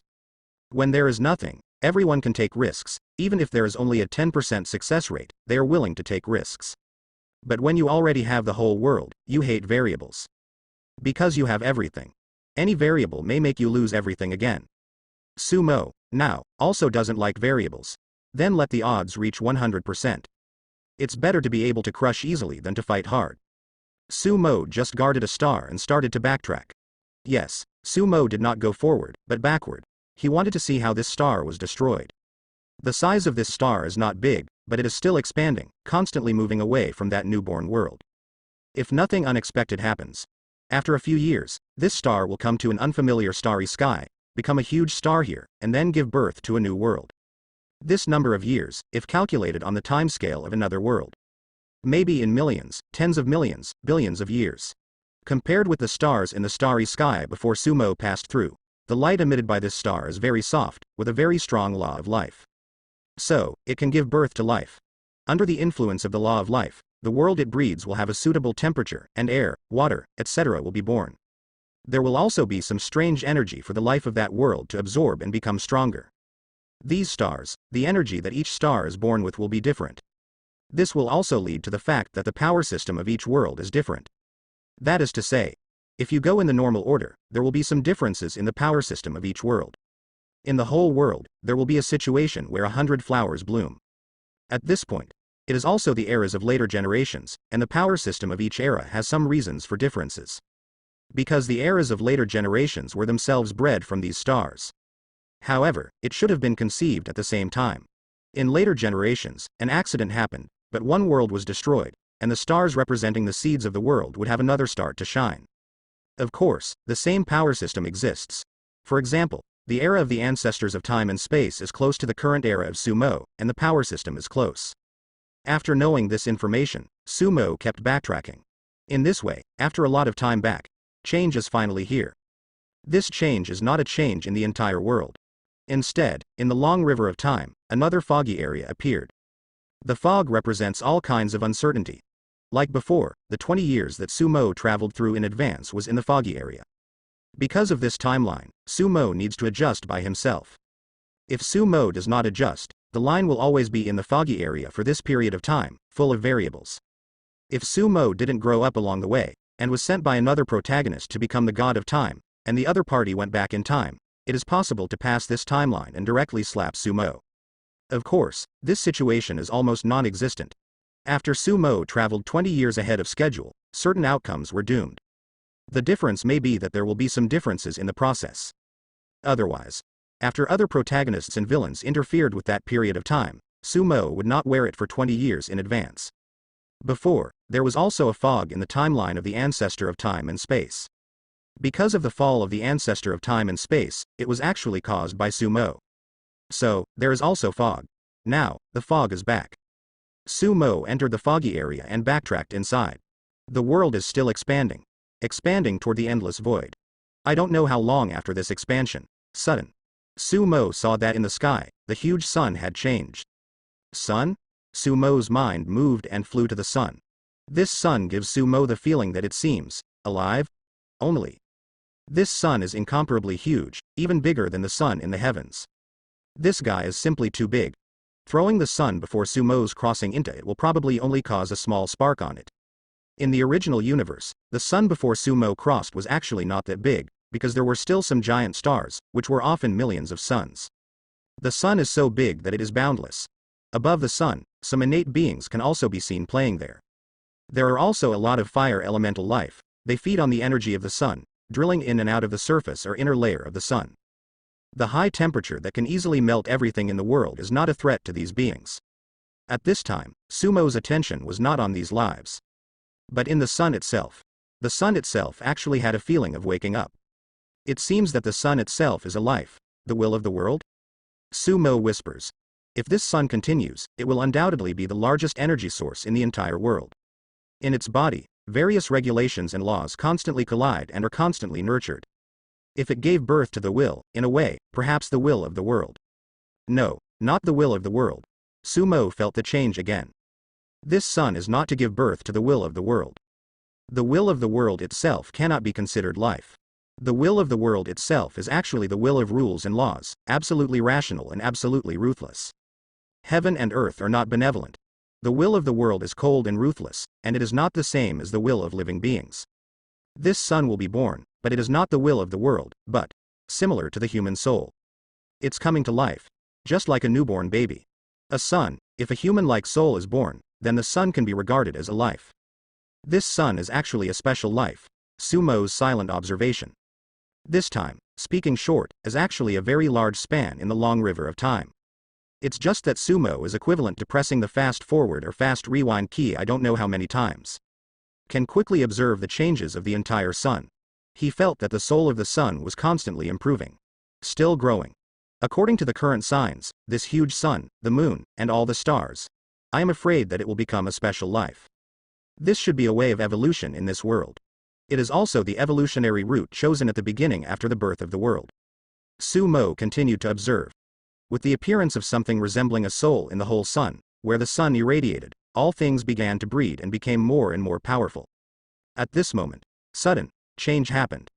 Speaker 1: When there is nothing, everyone can take risks. Even if there is only a 10% success rate, they are willing to take risks. But when you already have the whole world, you hate variables. Because you have everything. Any variable may make you lose everything again. Su Mo, now, also doesn't like variables. Then let the odds reach 100%. It's better to be able to crush easily than to fight hard. Su Mo just guarded a star and started to backtrack. Yes, Su Mo did not go forward, but backward. He wanted to see how this star was destroyed. The size of this star is not big, but it is still expanding, constantly moving away from that newborn world. If nothing unexpected happens, after a few years, this star will come to an unfamiliar starry sky, become a huge star here, and then give birth to a new world. This number of years, if calculated on the timescale of another world, maybe in millions, tens of millions, billions of years. Compared with the stars in the starry sky before Su Mo passed through, the light emitted by this star is very soft, with a very strong law of life. So, it can give birth to life. Under the influence of the law of life, the world it breeds will have a suitable temperature, and air, water, etc. will be born. There will also be some strange energy for the life of that world to absorb and become stronger. These stars, the energy that each star is born with will be different. This will also lead to the fact that the power system of each world is different. That is to say, if you go in the normal order, there will be some differences in the power system of each world. In the whole world, there will be a situation where 100 flowers bloom. At this point, It is also the eras of later generations, and the power system of each era has some reasons for differences. Because the eras of later generations were themselves bred from these stars. However, it should have been conceived at the same time. In later generations, an accident happened, but one world was destroyed, and the stars representing the seeds of the world would have another start to shine. Of course, the same power system exists. For example, the era of the ancestors of time and space is close to the current era of Sumo, and the power system is close. After knowing this information, Sumo kept backtracking. In this way, after a lot of time back, change is finally here. This change is not a change in the entire world. Instead, in the long river of time, another foggy area appeared. The fog represents all kinds of uncertainty. Like before, the 20 years that Sumo traveled through in advance was in the foggy area. Because of this timeline, Sumo needs to adjust by himself. If Sumo does not adjust, the line will always be in the foggy area for this period of time, full of variables. If Sumo didn't grow up along the way, and was sent by another protagonist to become the god of time, and the other party went back in time, it is possible to pass this timeline and directly slap Sumo. Of course, this situation is almost non-existent. After Sumo traveled 20 years ahead of schedule, certain outcomes were doomed. The difference may be that there will be some differences in the process. Otherwise, after other protagonists and villains interfered with that period of time, Sumo would not wear it for 20 years in advance. Before, there was also a fog in the timeline of the ancestor of time and space. Because of the fall of the ancestor of time and space, it was actually caused by Sumo. So, there is also fog. Now, the fog is back. Sumo entered the foggy area and backtracked inside. The world is still expanding. Expanding toward the endless void. I don't know how long after this expansion. Sudden. Sumo saw that in the sky, the huge sun had changed. Sun? Sumo's mind moved and flew to the sun. This sun gives Sumo the feeling that it seems alive? Only. This sun is incomparably huge, even bigger than the sun in the heavens. This guy is simply too big. Throwing the sun before Sumo's crossing into it will probably only cause a small spark on it. In the original universe, the sun before Sumo crossed was actually not that big, because there were still some giant stars, which were often millions of suns. The sun is so big that it is boundless. Above the sun, some innate beings can also be seen playing there. There are also a lot of fire elemental life. They feed on the energy of the sun, drilling in and out of the surface or inner layer of the sun. The high temperature that can easily melt everything in the world is not a threat to these beings. At this time, Sumo's attention was not on these lives. But in the sun itself. The sun itself actually had a feeling of waking up. It seems that the sun itself is a life, the will of the world? Sumo whispers. If this sun continues, it will undoubtedly be the largest energy source in the entire world. In its body, various regulations and laws constantly collide and are constantly nurtured. If it gave birth to the will, in a way, perhaps the will of the world. No, not the will of the world. Sumo felt the change again. This sun is not to give birth to the will of the world. The will of the world itself cannot be considered life. The will of the world itself is actually the will of rules and laws, absolutely rational and absolutely ruthless. Heaven and earth are not benevolent. The will of the world is cold and ruthless, and it is not the same as the will of living beings. This sun will be born, but it is not the will of the world, but similar to the human soul. It's coming to life, just like a newborn baby. A sun, if a human-like soul is born, then the sun can be regarded as a life. This sun is actually a special life, Sumo's silent observation. This time, speaking short, is actually a very large span in the long river of time. It's just that Sumo is equivalent to pressing the fast forward or fast rewind key I don't know how many times. Can quickly observe the changes of the entire sun. He felt that the soul of the sun was constantly improving. Still growing. According to the current signs, this huge sun, the moon, and all the stars. I am afraid that it will become a special life. This should be a way of evolution in this world. It is also the evolutionary route chosen at the beginning after the birth of the world. Sumo continued to observe. With the appearance of something resembling a soul in the whole sun, where the sun irradiated, all things began to breed and became more and more powerful. At this moment, sudden change happened.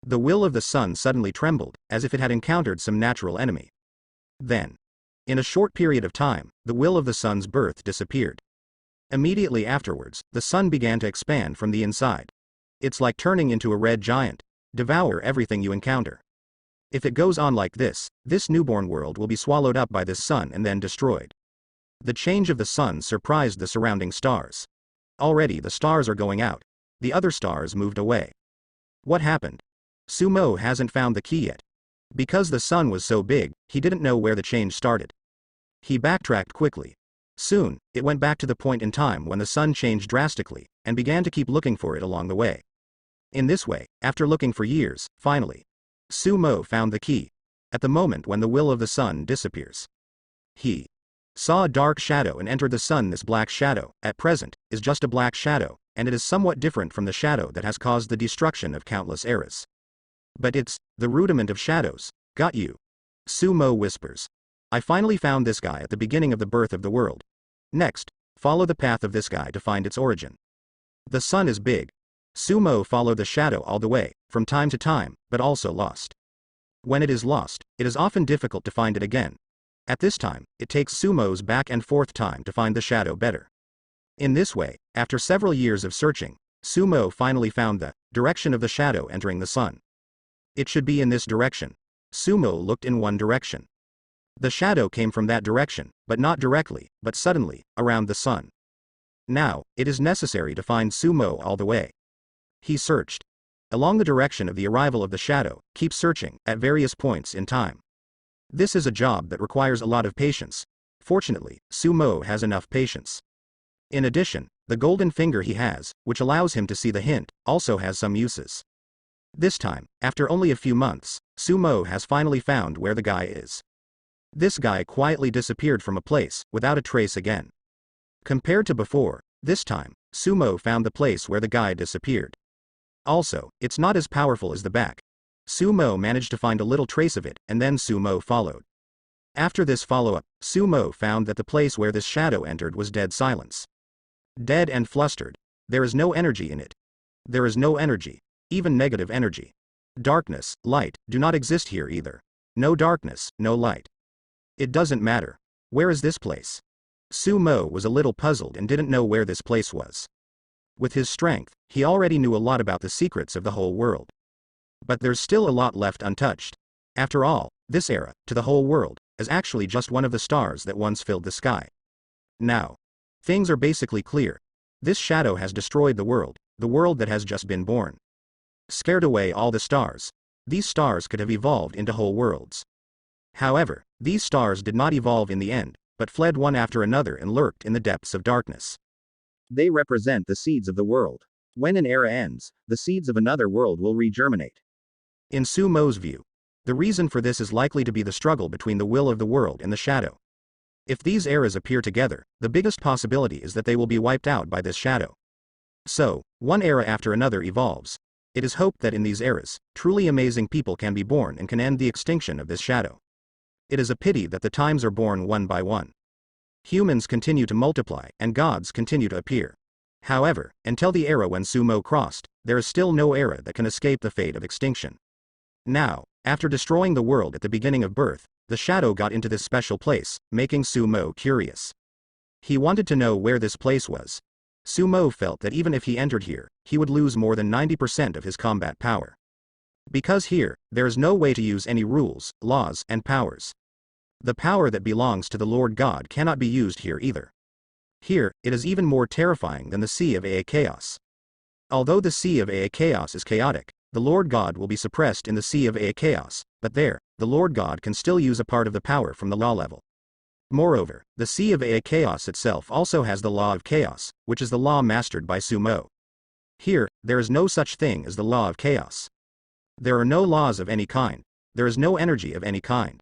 Speaker 1: The will of the sun suddenly trembled, as if it had encountered some natural enemy. Then, in a short period of time, the will of the sun's birth disappeared. Immediately afterwards, the sun began to expand from the inside. It's like turning into a red giant. Devour everything you encounter. If it goes on like this newborn world will be swallowed up by this sun and then destroyed. The change of the sun surprised the surrounding stars. Already the stars are going out. The other stars moved away. What happened? Sumo hasn't found the key yet. Because the sun was so big, he didn't know where the change started. He backtracked quickly. Soon, it went back to the point in time when the sun changed drastically, and began to keep looking for it along the way. In this way, after looking for years, finally, Sumo found the key. At the moment when the will of the sun disappears, he saw a dark shadow and entered the sun. This black shadow, at present, is just a black shadow, and it is somewhat different from the shadow that has caused the destruction of countless eras. But it's the rudiment of shadows. Got you. Sumo whispers. I finally found this guy at the beginning of the birth of the world. Next, follow the path of this guy to find its origin. The sun is big. Sumo followed the shadow all the way, from time to time, but also lost. When it is lost, it is often difficult to find it again. At this time, it takes Sumo's back and forth time to find the shadow better. In this way, after several years of searching, Sumo finally found the direction of the shadow entering the sun. It should be in this direction. Sumo looked in one direction. The shadow came from that direction, but not directly, but suddenly, around the sun. Now, it is necessary to find Sumo all the way. He searched along the direction of the arrival of the shadow, keep searching, at various points in time. This is a job that requires a lot of patience. Fortunately, Sumo has enough patience. In addition, the golden finger he has, which allows him to see the hint, also has some uses. This time, after only a few months, Sumo has finally found where the guy is. This guy quietly disappeared from a place, without a trace again. Compared to before, this time, Sumo found the place where the guy disappeared. Also, it's not as powerful as the back. Sumo managed to find a little trace of it, and then Sumo followed. After this follow-up, Sumo found that the place where this shadow entered was dead silence. Dead and flustered. There is no energy in it. There is no energy. Even negative energy. Darkness, light, do not exist here either. No darkness, no light. It doesn't matter. Where is this place? Sumo was a little puzzled and didn't know where this place was. With his strength, he already knew a lot about the secrets of the whole world. But there's still a lot left untouched. After all, this era, to the whole world, is actually just one of the stars that once filled the sky. Now, things are basically clear. This shadow has destroyed the world that has just been born. Scared away all the stars. These stars could have evolved into whole worlds. However, these stars did not evolve in the end, but fled one after another and lurked in the depths of darkness. They represent the seeds of the world. When an era ends, the seeds of another world will regerminate. In Sumo's view, the reason for this is likely to be the struggle between the will of the world and the shadow. If these eras appear together, the biggest possibility is that they will be wiped out by this shadow. So, one era after another evolves. It is hoped that in these eras, truly amazing people can be born and can end the extinction of this shadow. It is a pity that the times are born one by one. Humans continue to multiply, and gods continue to appear. However, until the era when Sumo crossed, there is still no era that can escape the fate of extinction. Now, after destroying the world at the beginning of birth, the shadow got into this special place, making Sumo curious. He wanted to know where this place was. Sumo felt that even if he entered here, he would lose more than 90% of his combat power. Because here, there is no way to use any rules, laws, and powers. The power that belongs to the Lord God cannot be used here either. Here, it is even more terrifying than the Sea of Aa Chaos. Although the Sea of Aa Chaos is chaotic, the Lord God will be suppressed in the Sea of Aa Chaos, but there, the Lord God can still use a part of the power from the law level. Moreover, the Sea of Aa Chaos itself also has the law of chaos, which is the law mastered by Sumo. Here, there is no such thing as the law of chaos. There are no laws of any kind. There is no energy of any kind.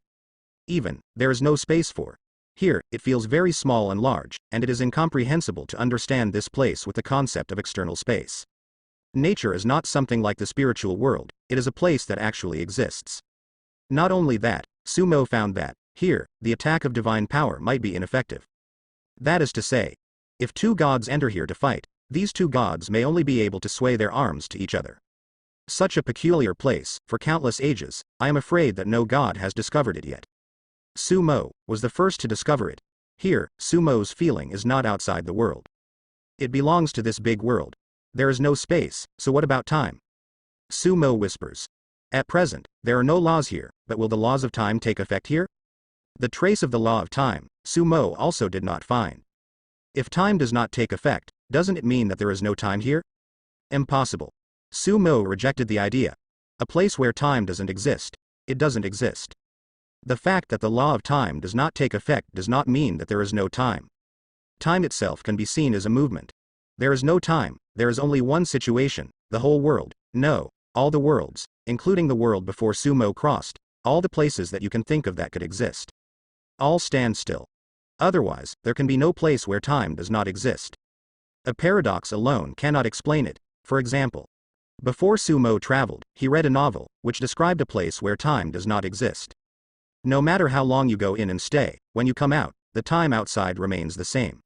Speaker 1: Even, there is no space for. Here, it feels very small and large, and it is incomprehensible to understand this place with the concept of external space. Nature is not something like the spiritual world, it is a place that actually exists. Not only that, Sumo found that, here, the attack of divine power might be ineffective. That is to say, if two gods enter here to fight, these two gods may only be able to sway their arms to each other. Such a peculiar place, for countless ages, I am afraid that no god has discovered it yet. Sumo was the first to discover it. Here, Sumo's feeling is not outside the world. It belongs to this big world. There is no space, so what about time? Sumo whispers. At present, there are no laws here, but will the laws of time take effect here? The trace of the law of time, Sumo also did not find. If time does not take effect, doesn't it mean that there is no time here? Impossible. Sumo rejected the idea. A place where time doesn't exist, it doesn't exist. The fact that the law of time does not take effect does not mean that there is no time. Time itself can be seen as a movement. There is no time, there is only one situation, the whole world. No, all the worlds, including the world before Sumo crossed, all the places that you can think of that could exist. All stand still. Otherwise, there can be no place where time does not exist. A paradox alone cannot explain it. For example, before Sumo traveled, he read a novel, which described a place where time does not exist. No matter how long you go in and stay, when you come out, the time outside remains the same.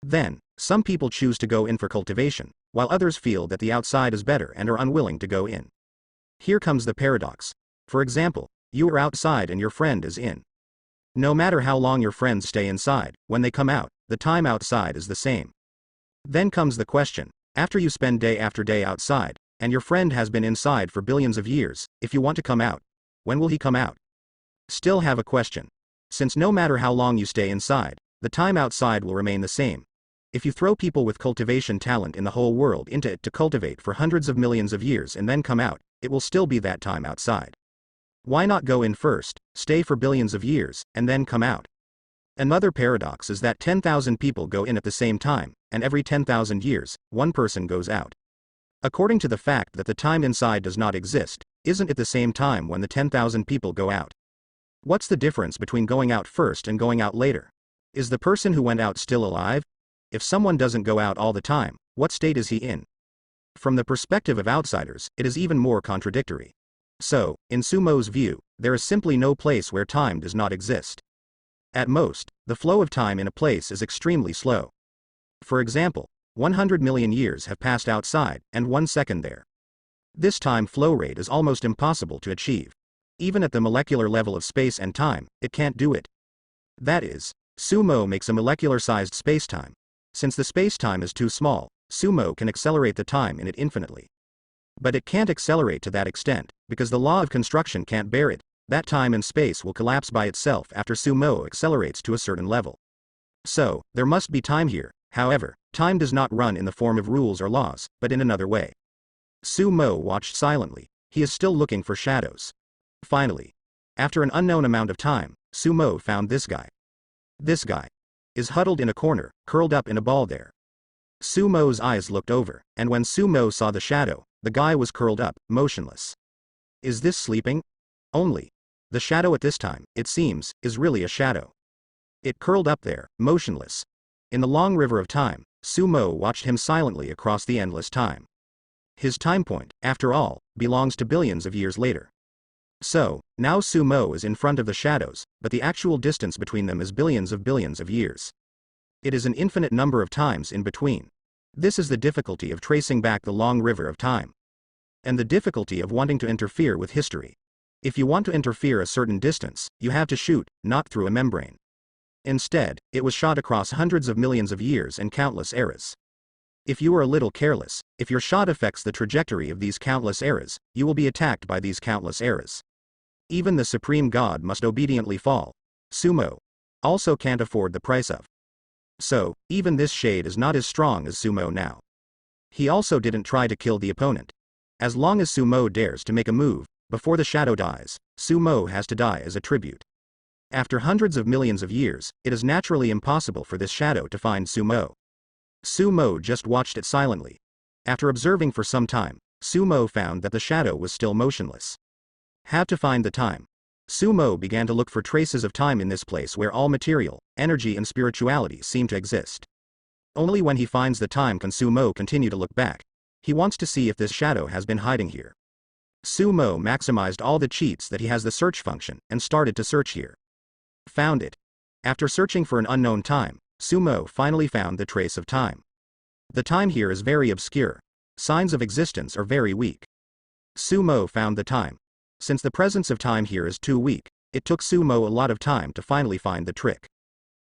Speaker 1: Then, some people choose to go in for cultivation, while others feel that the outside is better and are unwilling to go in. Here comes the paradox. For example, you are outside and your friend is in. No matter how long your friends stay inside, when they come out, the time outside is the same. Then comes the question, after you spend day after day outside, and your friend has been inside for billions of years, if you want to come out, when will he come out? Still have a question. Since no matter how long you stay inside, the time outside will remain the same. If you throw people with cultivation talent in the whole world into it to cultivate for hundreds of millions of years and then come out, it will still be that time outside. Why not go in first, stay for billions of years, and then come out? Another paradox is that 10,000 people go in at the same time, and every 10,000 years, one person goes out. According to the fact that the time inside does not exist, isn't it the same time when the 10,000 people go out? What's the difference between going out first and going out later? Is the person who went out still alive? If someone doesn't go out all the time, what state is he in? From the perspective of outsiders, it is even more contradictory. So, in Sumo's view, there is simply no place where time does not exist. At most, the flow of time in a place is extremely slow. For example, 100 million years have passed outside, and 1 second there. This time flow rate is almost impossible to achieve. Even at the molecular level of space and time, it can't do it. That is, Sumo makes a molecular-sized spacetime. Since the spacetime is too small, Sumo can accelerate the time in it infinitely. But it can't accelerate to that extent, because the law of construction can't bear it. That time and space will collapse by itself after Sumo accelerates to a certain level. So, there must be time here. However, time does not run in the form of rules or laws, but in another way. Sumo watched silently. He is still looking for shadows. Finally, after an unknown amount of time, Sumo found this guy. This guy is huddled in a corner, curled up in a ball there. Sumo's eyes looked over, and when Sumo saw the shadow, the guy was curled up, motionless. Is this sleeping? Only. The shadow at this time, it seems, is really a shadow. It curled up there, motionless. In the long river of time, Sumo watched him silently across the endless time. His time point, after all, belongs to billions of years later. So, now Sumo is in front of the shadows, but the actual distance between them is billions of years. It is an infinite number of times in between. This is the difficulty of tracing back the long river of time. And the difficulty of wanting to interfere with history. If you want to interfere a certain distance, you have to shoot, not through a membrane. Instead, it was shot across hundreds of millions of years and countless eras. If you are a little careless, if your shot affects the trajectory of these countless eras, you will be attacked by these countless eras. Even the supreme god must obediently fall. Sumo also can't afford the price of. So, even this shade is not as strong as Sumo now. He also didn't try to kill the opponent. As long as Sumo dares to make a move, before the shadow dies, Sumo has to die as a tribute. After hundreds of millions of years, it is naturally impossible for this shadow to find Sumo. Sumo just watched it silently. After observing for some time, Sumo found that the shadow was still motionless. Have to find the time. Sumo began to look for traces of time in this place where all material, energy and spirituality seem to exist. Only when he finds the time can Sumo continue to look back. He wants to see if this shadow has been hiding here. Sumo maximized all the cheats that he has the search function, and started to search here. Found it. After searching for an unknown time, Sumo finally found the trace of time. The time here is very obscure. Signs of existence are very weak. Sumo found the time. Since the presence of time here is too weak, it took Sumo a lot of time to finally find the trick.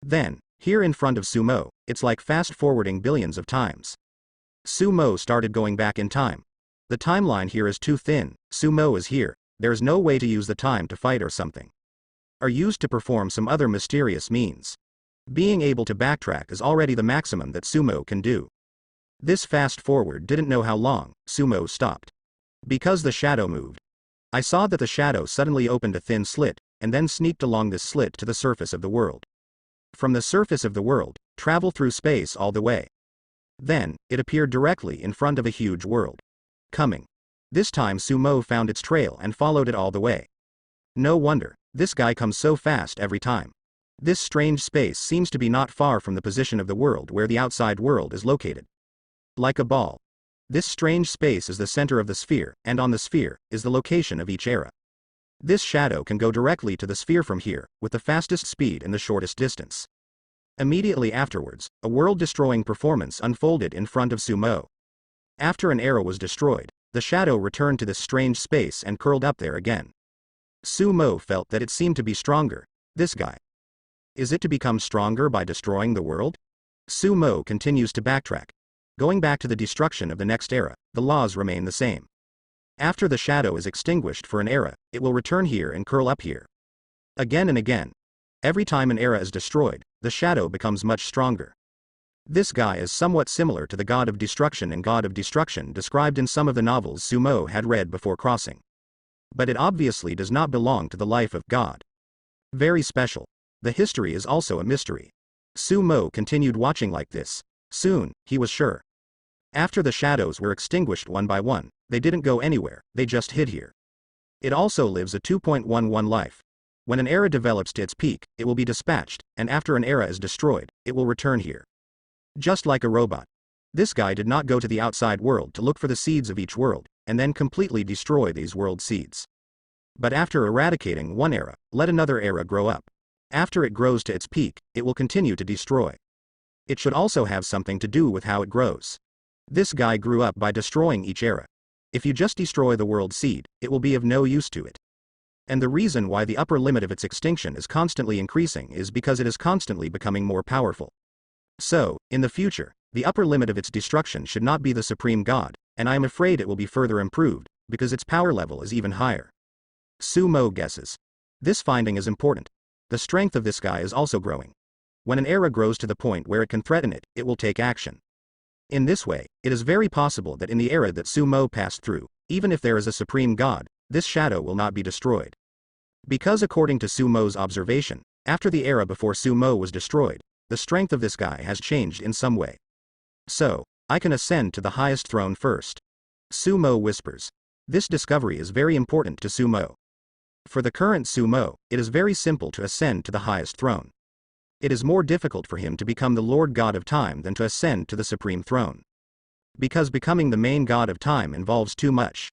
Speaker 1: Then, here in front of Sumo, it's like fast-forwarding billions of times. Sumo started going back in time. The timeline here is too thin. Sumo is here. There's no way to use the time to fight or something. Are used to perform some other mysterious means. Being able to backtrack is already the maximum that Sumo can do. This fast forward didn't know how long. Sumo stopped. Because the shadow moved. I saw that the shadow suddenly opened a thin slit, and then sneaked along this slit to the surface of the world. From the surface of the world, travel through space all the way. Then, it appeared directly in front of a huge world. Coming. This time Sumo found its trail and followed it all the way. No wonder, this guy comes so fast every time. This strange space seems to be not far from the position of the world where the outside world is located. Like a ball. This strange space is the center of the sphere, and on the sphere is the location of each era. This shadow can go directly to the sphere from here, with the fastest speed and the shortest distance. Immediately afterwards, a world-destroying performance unfolded in front of Sumo. After an era was destroyed, the shadow returned to this strange space and curled up there again. Sumo felt that it seemed to be stronger. This guy. Is it to become stronger by destroying the world? Sumo continues to backtrack. Going back to the destruction of the next era, the laws remain the same. After the shadow is extinguished for an era, it will return here and curl up here. Again and again. Every time an era is destroyed, the shadow becomes much stronger. This guy is somewhat similar to the god of destruction and god of destruction described in some of the novels Sumo had read before crossing. But it obviously does not belong to the life of God. Very special. The history is also a mystery. Sumo continued watching like this. Soon, he was sure. After the shadows were extinguished one by one, they didn't go anywhere, they just hid here. It also lives a 2.11 life. When an era develops to its peak, it will be dispatched, and after an era is destroyed, it will return here. Just like a robot. This guy did not go to the outside world to look for the seeds of each world, and then completely destroy these world seeds. But after eradicating one era, let another era grow up. After it grows to its peak, it will continue to destroy. It should also have something to do with how it grows. This guy grew up by destroying each era. If you just destroy the world seed, it will be of no use to it. And the reason why the upper limit of its extinction is constantly increasing is because it is constantly becoming more powerful. So, in the future, the upper limit of its destruction should not be the supreme god, and I am afraid it will be further improved, because its power level is even higher. Sumo guesses. This finding is important. The strength of this guy is also growing. When an era grows to the point where it can threaten it, it will take action. In this way, it is very possible that in the era that Sumo passed through, even if there is a supreme god, this shadow will not be destroyed. Because according to Sumo's observation, after the era before Sumo was destroyed, the strength of this guy has changed in some way. So, I can ascend to the highest throne first. Sumo whispers. This discovery is very important to Sumo. For the current Sumo, it is very simple to ascend to the highest throne. It is more difficult for him to become the Lord God of Time than to ascend to the supreme throne. Because becoming the main god of time involves too much.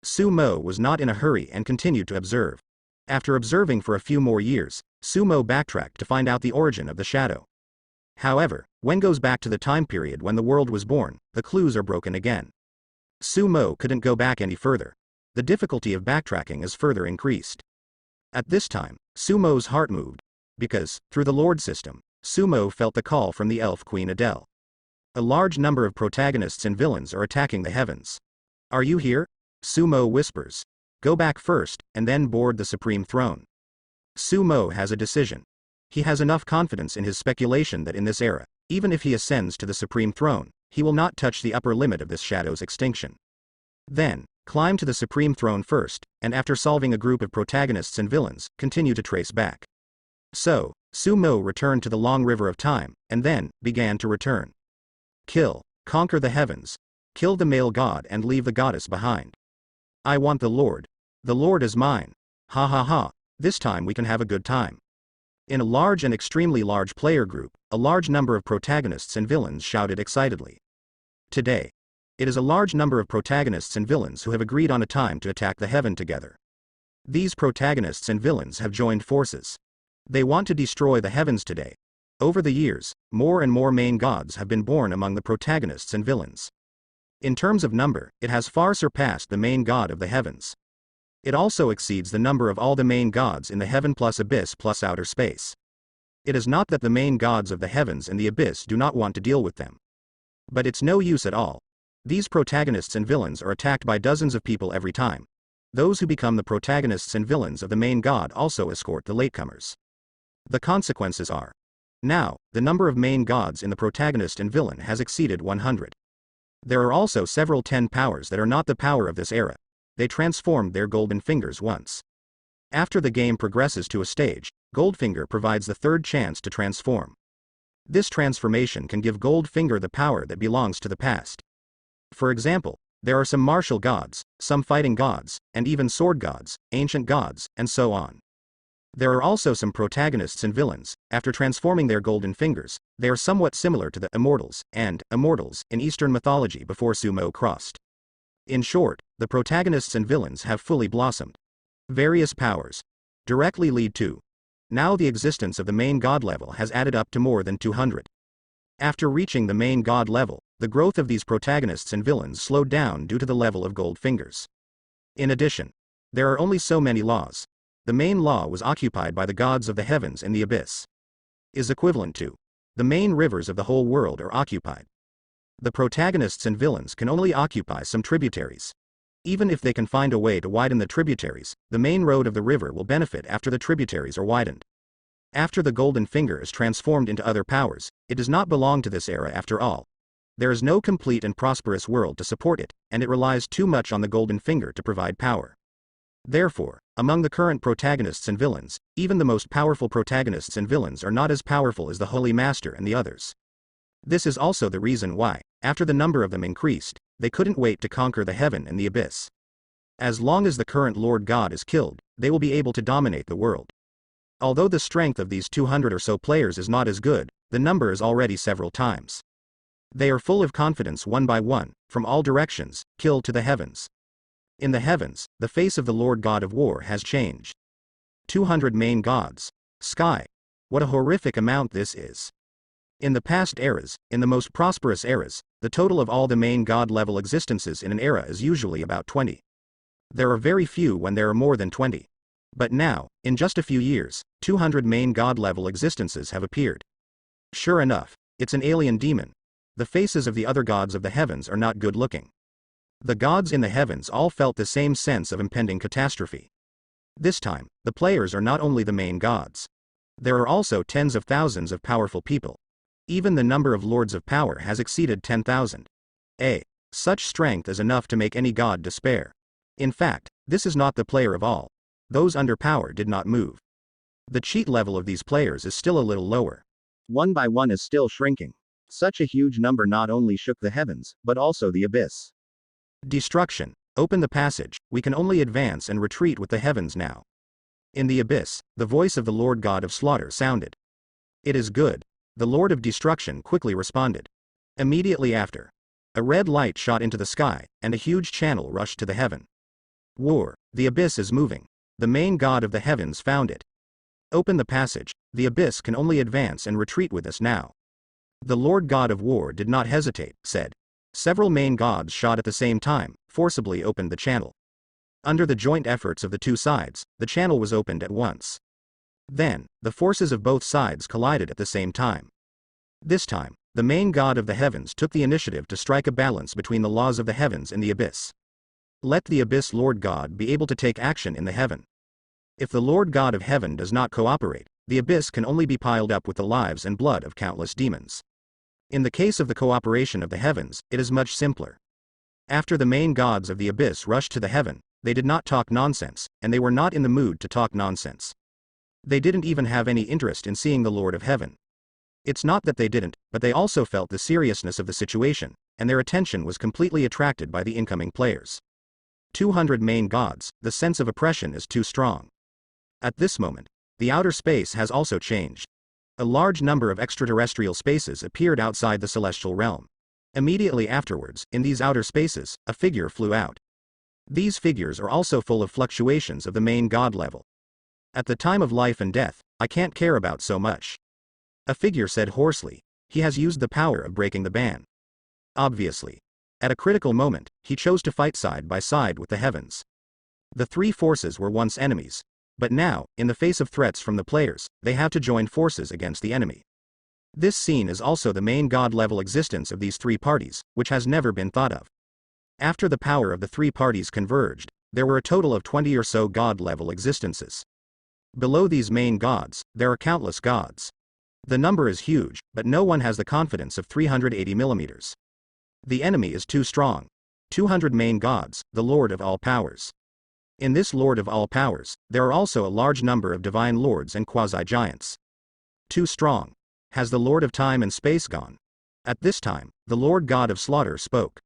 Speaker 1: Sumo was not in a hurry and continued to observe. After observing for a few more years, Sumo backtracked to find out the origin of the shadow. However, when goes back to the time period when the world was born, the clues are broken again. Sumo couldn't go back any further. The difficulty of backtracking is further increased. At this time, Sumo's heart moved. Because, through the Lord system, Sumo felt the call from the elf Queen Adele. A large number of protagonists and villains are attacking the heavens. Are you here? Sumo whispers. Go back first, and then board the supreme throne. Sumo has a decision. He has enough confidence in his speculation that in this era, even if he ascends to the supreme throne, he will not touch the upper limit of this shadow's extinction. Then, climb to the supreme throne first, and after solving a group of protagonists and villains, continue to trace back. So, Sumo returned to the long river of time, and then, began to return. Kill, conquer the heavens. Kill the male god and leave the goddess behind. I want the Lord. The Lord is mine. Ha ha ha, this time we can have a good time. In a large and extremely large player group, a large number of protagonists and villains shouted excitedly. Today. It is a large number of protagonists and villains who have agreed on a time to attack the heaven together. These protagonists and villains have joined forces. They want to destroy the heavens today. Over the years, more and more main gods have been born among the protagonists and villains. In terms of number, it has far surpassed the main god of the heavens. It also exceeds the number of all the main gods in the heaven plus abyss plus outer space. It is not that the main gods of the heavens and the abyss do not want to deal with them. But it's no use at all. These protagonists and villains are attacked by dozens of people every time. Those who become the protagonists and villains of the main god also escort the latecomers. The consequences are Now, the number of main gods in the protagonist and villain has exceeded 100. There are also several 10 powers that are not the power of this era. They transformed their golden fingers once. After the game progresses to a stage, Goldfinger provides the third chance to transform. This transformation can give Goldfinger the power that belongs to the past. For example, there are some martial gods, some fighting gods, and even sword gods, ancient gods, and so on. There are also some protagonists and villains. After transforming their golden fingers, they are somewhat similar to the immortals and immortals in Eastern mythology before Sumo crossed. In short, the protagonists and villains have fully blossomed. Various powers directly lead to. Now the existence of the main god level has added up to more than 200. After reaching the main god level, the growth of these protagonists and villains slowed down due to the level of gold fingers. In addition, there are only so many laws. The main law was occupied by the gods of the heavens and the abyss. Is equivalent to. The main rivers of the whole world are occupied. The protagonists and villains can only occupy some tributaries. Even if they can find a way to widen the tributaries, the main road of the river will benefit after the tributaries are widened. After the golden finger is transformed into other powers, it does not belong to this era after all. There is no complete and prosperous world to support it, and it relies too much on the golden finger to provide power. Therefore, among the current protagonists and villains, even the most powerful protagonists and villains are not as powerful as the Holy Master and the others. This is also the reason why, after the number of them increased, they couldn't wait to conquer the heaven and the abyss. As long as the current Lord God is killed, they will be able to dominate the world. Although the strength of these 200 or so players is not as good, the number is already several times. They are full of confidence one by one, from all directions, killed to the heavens. In the heavens, the face of the Lord God of War has changed. 200 main gods. Sky. What a horrific amount this is. In the past eras, in the most prosperous eras, the total of all the main god level existences in an era is usually about 20. There are very few when there are more than 20. But now, in just a few years, 200 main god level existences have appeared. Sure enough, it's an alien demon. The faces of the other gods of the heavens are not good looking. The gods in the heavens all felt the same sense of impending catastrophe. This time, the players are not only the main gods. There are also tens of thousands of powerful people. Even the number of lords of power has exceeded 10,000. Such strength is enough to make any god despair. In fact, this is not the player of all. Those under power did not move. The cheat level of these players is still a little lower. One by one is still shrinking. Such a huge number not only shook the heavens, but also the abyss. Destruction. Open the passage. We can only advance and retreat with the heavens now. In the abyss, the voice of the Lord God of Slaughter sounded. It is good. The Lord of Destruction quickly responded. Immediately after, a red light shot into the sky, and a huge channel rushed to the heaven. War. The abyss is moving. The main god of the heavens found it. Open the passage. The abyss can only advance and retreat with us now. The Lord God of War did not hesitate, said. Several main gods shot at the same time, forcibly opened the channel. Under the joint efforts of the two sides, the channel was opened at once. Then, the forces of both sides collided at the same time. This time, the main god of the heavens took the initiative to strike a balance between the laws of the heavens and the abyss. Let the abyss Lord God be able to take action in the heaven. If the Lord God of heaven does not cooperate, the abyss can only be piled up with the lives and blood of countless demons. In the case of the cooperation of the heavens, it is much simpler. After the main gods of the abyss rushed to the heaven, they did not talk nonsense, and they were not in the mood to talk nonsense. They didn't even have any interest in seeing the Lord of Heaven. It's not that they didn't, but they also felt the seriousness of the situation, and their attention was completely attracted by the incoming players. 200 main gods, the sense of oppression is too strong. At this moment, the outer space has also changed. A large number of extraterrestrial spaces appeared outside the celestial realm. Immediately afterwards, in these outer spaces, a figure flew out. These figures are also full of fluctuations of the main god level. At the time of life and death, I can't care about so much. A figure said hoarsely. He has used the power of breaking the ban. Obviously. At a critical moment, he chose to fight side by side with the heavens. The three forces were once enemies. But now, in the face of threats from the players, they have to join forces against the enemy. This scene is also the main god level existence of these three parties, which has never been thought of. After the power of the three parties converged, there were a total of 20 or so god level existences. Below these main gods, there are countless gods. The number is huge, but no one has the confidence of 380 millimeters. The enemy is too strong. 200 main gods, the Lord of all powers. In this Lord of all powers, there are also a large number of divine lords and quasi-giants. Too strong. Has the Lord of time and space gone? At this time, the Lord God of slaughter spoke.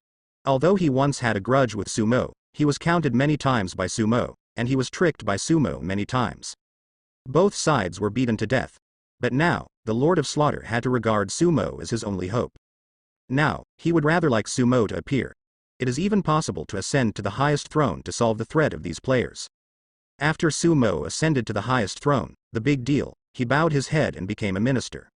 Speaker 1: Although he once had a grudge with Sumo, he was counted many times by Sumo, and he was tricked by Sumo many times. Both sides were beaten to death. But now, the Lord of Slaughter had to regard Sumo as his only hope. Now, he would rather like Sumo to appear. It is even possible to ascend to the highest throne to solve the threat of these players. After Sumo ascended to the highest throne, the big deal, he bowed his head and became a minister.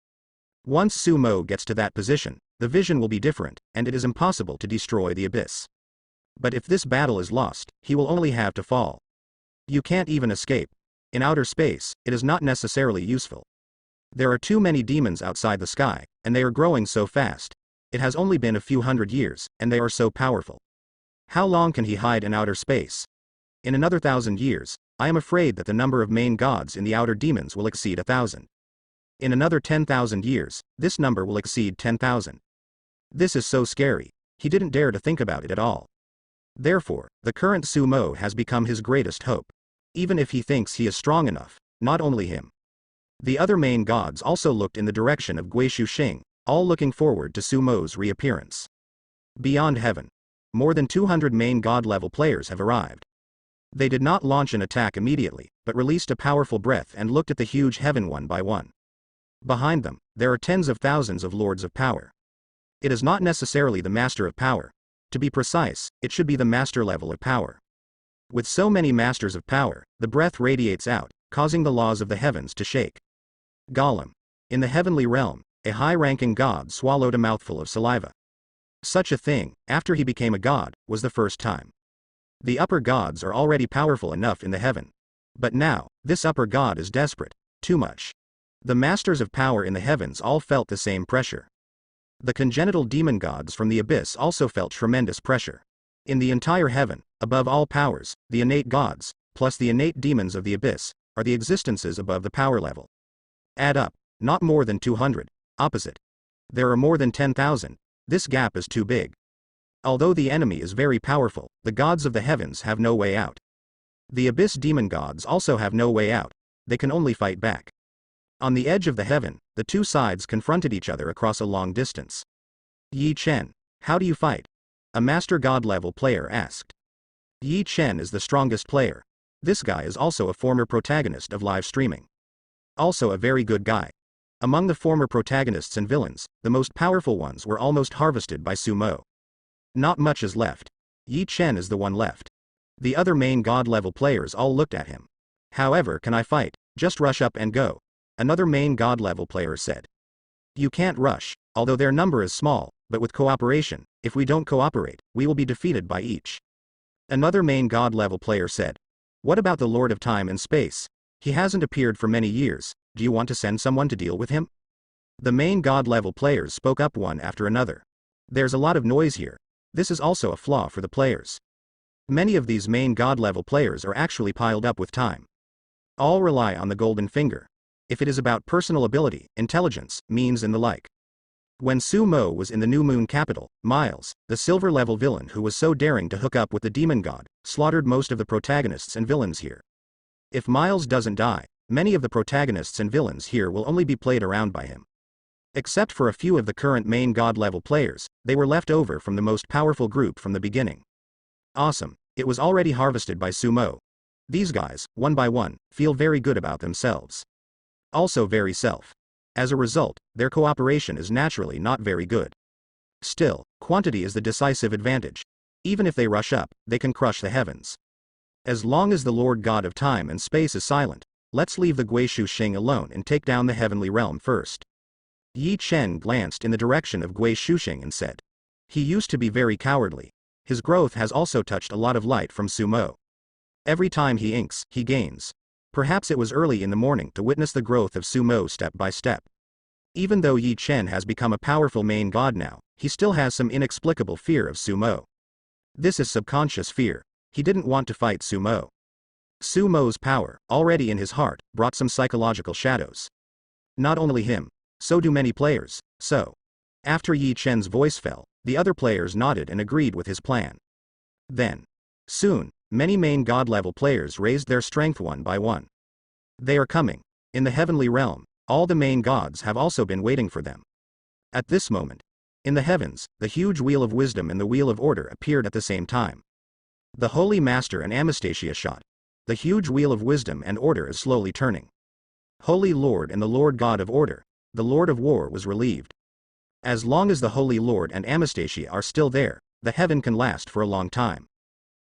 Speaker 1: Once Sumo gets to that position, the vision will be different, and it is impossible to destroy the abyss. But if this battle is lost, he will only have to fall. You can't even escape. In outer space, it is not necessarily useful. There are too many demons outside the sky, and they are growing so fast. It has only been a few hundred years, and they are so powerful. How long can he hide in outer space? In another 1,000 years, I am afraid that the number of main gods in the outer demons will exceed 1,000. In another 10,000 years, this number will exceed 10,000. This is so scary, he didn't dare to think about it at all. Therefore, the current Sumo has become his greatest hope. Even if he thinks he is strong enough, not only him. The other main gods also looked in the direction of Guishu Xing, all looking forward to Sumo's reappearance. Beyond heaven, more than 200 main god-level players have arrived. They did not launch an attack immediately, but released a powerful breath and looked at the huge heaven one by one. Behind them, there are tens of thousands of lords of power. It is not necessarily the master of power. To be precise, it should be the master level of power. With so many masters of power, the breath radiates out, causing the laws of the heavens to shake. Golem. In the heavenly realm, a high-ranking god swallowed a mouthful of saliva. Such a thing, after he became a god, was the first time. The upper gods are already powerful enough in the heaven. But now, this upper god is desperate. Too much. The masters of power in the heavens all felt the same pressure. The congenital demon gods from the abyss also felt tremendous pressure. In the entire heaven, above all powers, the innate gods, plus the innate demons of the abyss, are the existences above the power level. Add up, not more than 200. Opposite. There are more than 10,000. This gap is too big. Although the enemy is very powerful, the gods of the heavens have no way out. The abyss demon gods also have no way out. They can only fight back. On the edge of the heaven, the two sides confronted each other across a long distance. Yi Chen, how do you fight? A master god level player asked. Yi Chen is the strongest player. This guy is also a former protagonist of live streaming. Also a very good guy. Among the former protagonists and villains, the most powerful ones were almost harvested by Sumo. Not much is left. Yi Chen is the one left. The other main god level players all looked at him. However, can I fight? Just rush up and go. Another main god level player said. You can't rush, although their number is small, but with cooperation, if we don't cooperate, we will be defeated by each. Another main god level player said. What about the Lord of Time and Space? He hasn't appeared for many years. Do you want to send someone to deal with him? The main god level players spoke up one after another. There's a lot of noise here. This is also a flaw for the players. Many of these main god level players are actually piled up with time. All rely on the golden finger. If it is about personal ability, intelligence, means and the like. When Sumo was in the New Moon capital, Miles, the silver level villain who was so daring to hook up with the demon god, slaughtered most of the protagonists and villains here. If Miles doesn't die, many of the protagonists and villains here will only be played around by him. Except for a few of the current main god level players, they were left over from the most powerful group from the beginning. Awesome, it was already harvested by Sumo. These guys, one by one, feel very good about themselves. Also very self. As a result, their cooperation is naturally not very good. Still, quantity is the decisive advantage. Even if they rush up, they can crush the heavens. As long as the Lord God of Time and Space is silent, let's leave the Guishu Xing alone and take down the heavenly realm first. Yi Chen glanced in the direction of Guishu Xing and said. He used to be very cowardly. His growth has also touched a lot of light from Sumo. Every time he inks, he gains. Perhaps it was early in the morning to witness the growth of Sumo step by step. Even though Yi Chen has become a powerful main god now, he still has some inexplicable fear of Sumo. This is subconscious fear. He didn't want to fight Sumo. Sumo's power, already in his heart, brought some psychological shadows. Not only him, so do many players, so. After Yi Chen's voice fell, the other players nodded and agreed with his plan. Then. Soon, many main god-level players raised their strength one by one. They are coming. In the heavenly realm, all the main gods have also been waiting for them. At this moment, in the heavens, the huge wheel of wisdom and the wheel of order appeared at the same time. The Holy Master and Anastasia shot. The huge wheel of wisdom and order is slowly turning. Holy Lord and the Lord God of Order, the Lord of War was relieved. As long as the Holy Lord and Anastasia are still there, the heaven can last for a long time.